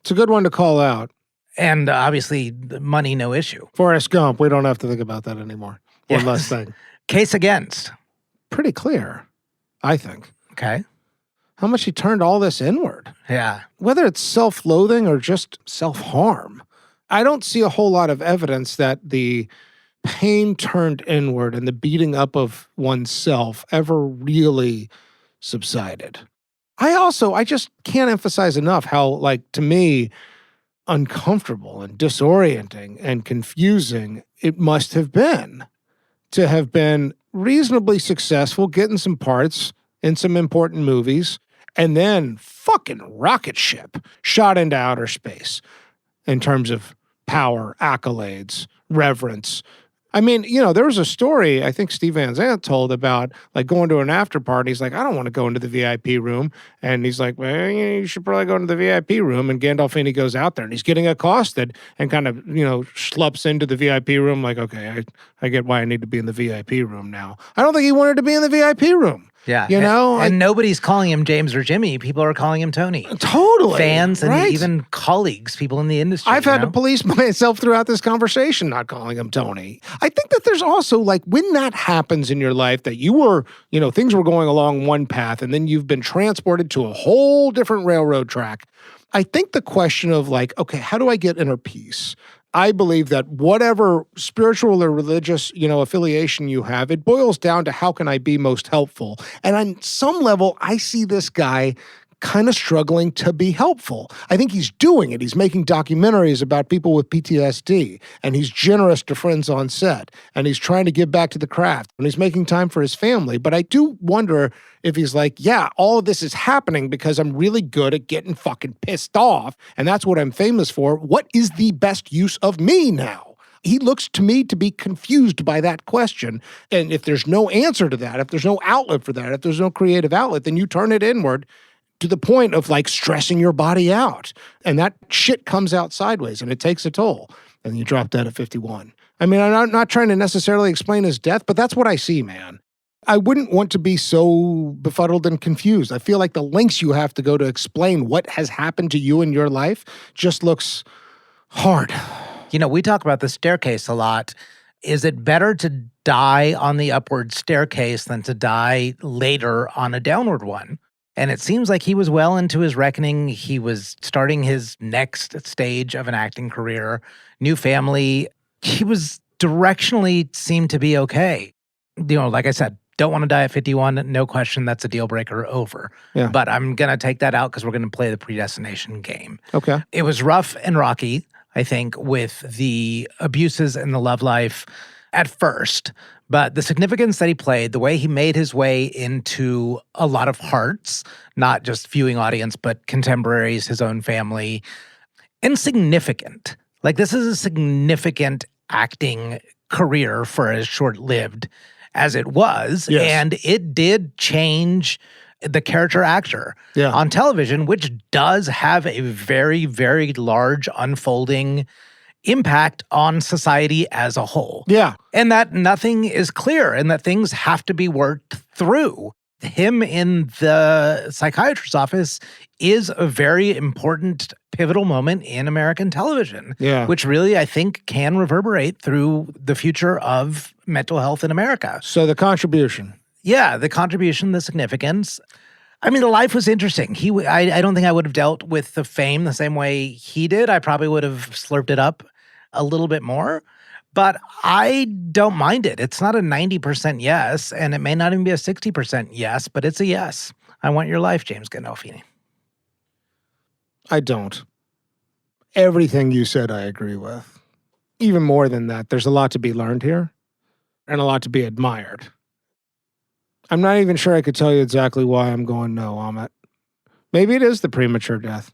It's a good one to call out. And obviously, money, no issue. Forrest Gump, we don't have to think about that anymore. One less thing. Case against. Pretty clear, I think. Okay. How much he turned all this inward. Yeah. Whether it's self-loathing or just self-harm. I don't see a whole lot of evidence that the pain turned inward and the beating up of oneself ever really subsided. I just can't emphasize enough how, to me, uncomfortable and disorienting and confusing it must have been to have been reasonably successful, getting some parts in some important movies, and then fucking rocket ship shot into outer space in terms of power, accolades, reverence. I mean, there was a story I think Steve Van Zandt told about going to an after party. He's like, I don't want to go into the VIP room. And he's like, well, you should probably go into the VIP room. And Gandolfini goes out there and he's getting accosted and kind of, schlups into the VIP room like, okay, I get why I need to be in the VIP room now. I don't think he wanted to be in the VIP room. Yeah. You know? And nobody's calling him James or Jimmy. People are calling him Tony. Totally. Fans and right? even colleagues, people in the industry. I've had to police myself throughout this conversation, not calling him Tony. I think that there's also like when that happens in your life that you were, things were going along one path and then you've been transported to a whole different railroad track. I think the question of like, okay, how do I get inner peace? I believe that whatever spiritual or religious, affiliation you have, it boils down to how can I be most helpful? And on some level, I see this guy kind of struggling to be helpful. I think he's doing it. He's making documentaries about people with PTSD, and he's generous to friends on set, and he's trying to give back to the craft, and he's making time for his family. But I do wonder if he's like, yeah, all of this is happening because I'm really good at getting fucking pissed off, and that's what I'm famous for. What is the best use of me now? He looks to me to be confused by that question. And if there's no answer to that, if there's no outlet for that, if there's no creative outlet, then you turn it inward to the point of like stressing your body out. And that shit comes out sideways and it takes a toll. And you drop dead at 51. I mean, I'm not trying to necessarily explain his death, but that's what I see, man. I wouldn't want to be so befuddled and confused. I feel like the lengths you have to go to explain what has happened to you in your life just looks hard. We talk about the staircase a lot. Is it better to die on the upward staircase than to die later on a downward one? And it seems like he was well into his reckoning. He was starting his next stage of an acting career, new family. He was directionally seemed to be okay. Like I said, don't want to die at 51. No question, that's a deal breaker over. Yeah. But I'm going to take that out because we're going to play the predestination game. Okay. It was rough and rocky, I think, with the abuses in the love life at first. But the significance that he played, the way he made his way into a lot of hearts, not just viewing audience, but contemporaries, his own family, insignificant. Like, this is a significant acting career for as short-lived as it was. Yes. And it did change the character actor on television, which does have a very, very large unfolding impact on society as a whole. Yeah. And that nothing is clear and that things have to be worked through. Him in the psychiatrist's office is a very important pivotal moment in American television, which really, I think, can reverberate through the future of mental health in America. So the contribution. Yeah, the contribution, the significance. I mean, the life was interesting. I don't think I would have dealt with the fame the same way he did. I probably would have slurped it up a little bit more, but I don't mind it. It's not a 90% yes, and it may not even be a 60% yes, but it's a yes. I want your life, James Gandolfini. I don't. Everything you said, I agree with. Even more than that, there's a lot to be learned here and a lot to be admired. I'm not even sure I could tell you exactly why I'm going no, Amit. Maybe it is the premature death.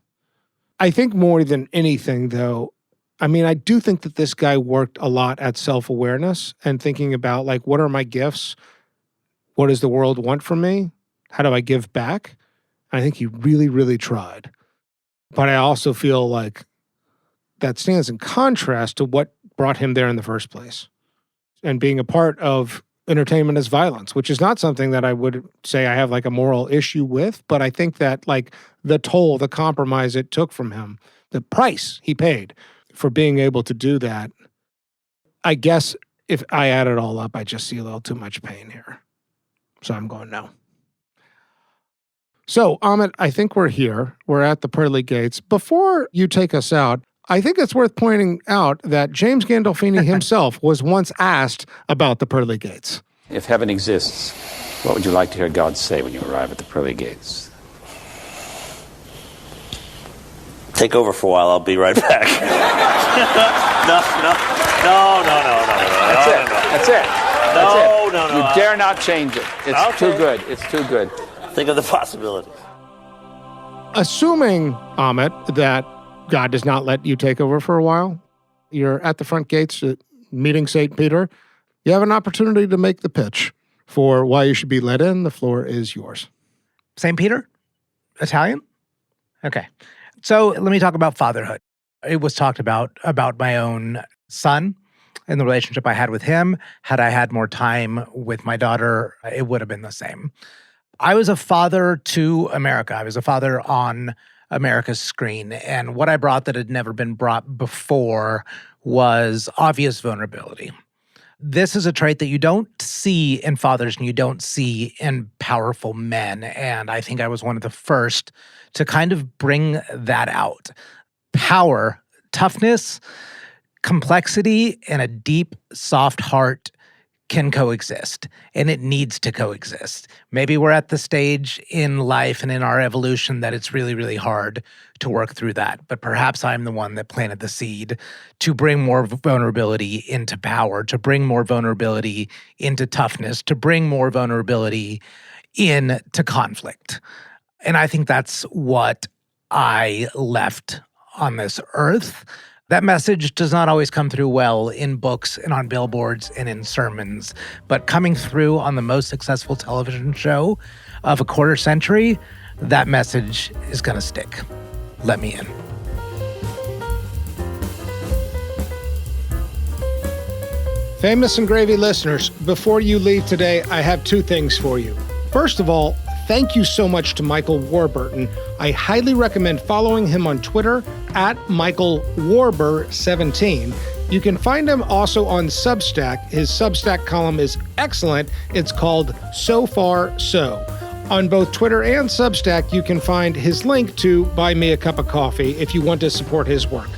I think more than anything, though, I mean, I do think that this guy worked a lot at self-awareness and thinking about, like, what are my gifts? What does the world want from me? How do I give back? I think he really, really tried. But I also feel like that stands in contrast to what brought him there in the first place. And being a part of entertainment as violence, which is not something that I would say I have like a moral issue with, but I think that like the toll, the compromise it took from him, the price he paid for being able to do that, I guess if I add it all up, I just see a little too much pain here. So I'm going no. So, Amit, I think we're here. We're at the pearly gates. Before you take us out, I think it's worth pointing out that James Gandolfini himself was once asked about the pearly gates. If heaven exists, what would you like to hear God say when you arrive at the pearly gates? Take over for a while. I'll be right back. No. That's it. No. You dare not change it. It's too good. It's too good. Think of the possibilities. Assuming, Amit, that God does not let you take over for a while, you're at the front gates meeting St. Peter, you have an opportunity to make the pitch for why you should be let in. The floor is yours. St. Peter? Italian? Okay. So let me talk about fatherhood. It was talked about my own son and the relationship I had with him. Had I had more time with my daughter, it would have been the same. I was a father to America. I was a father on America's screen. And what I brought that had never been brought before was obvious vulnerability. This is a trait that you don't see in fathers and you don't see in powerful men. And I think I was one of the first to kind of bring that out. Power, toughness, complexity, and a deep, soft heart can coexist, and it needs to coexist. Maybe we're at the stage in life and in our evolution that it's really, really hard to work through that. But perhaps I'm the one that planted the seed to bring more vulnerability into power, to bring more vulnerability into toughness, to bring more vulnerability into conflict. And I think that's what I left on this earth. That message does not always come through well in books and on billboards and in sermons, but coming through on the most successful television show of a quarter century, that message is going to stick. Let me in. Famous and Gravy listeners, before you leave today, I have two things for you. First of all, thank you so much to Michael Warburton. I highly recommend following him on Twitter at MichaelWarber17. You can find him also on Substack. His Substack column is excellent. It's called So Far So. On both Twitter and Substack, you can find his link to Buy Me a Cup of Coffee if you want to support his work.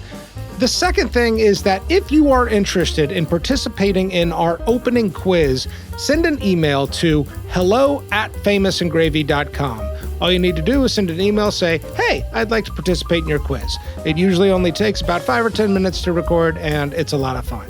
The second thing is that if you are interested in participating in our opening quiz, send an email to hello@famousandgravy.com. All you need to do is send an email, say, hey, I'd like to participate in your quiz. It usually only takes about 5 or 10 minutes to record, and it's a lot of fun.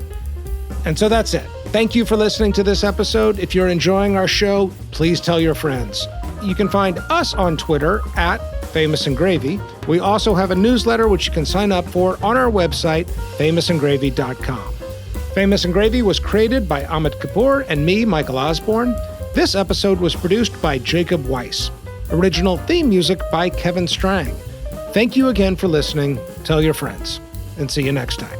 And so that's it. Thank you for listening to this episode. If you're enjoying our show, please tell your friends. You can find us on Twitter at Famous and Gravy. We also have a newsletter which you can sign up for on our website, famousandgravy.com. Famous and Gravy was created by Amit Kapoor and me, Michael Osborne. This episode was produced by Jacob Weiss. Original theme music by Kevin Strang. Thank you again for listening. Tell your friends, and see you next time.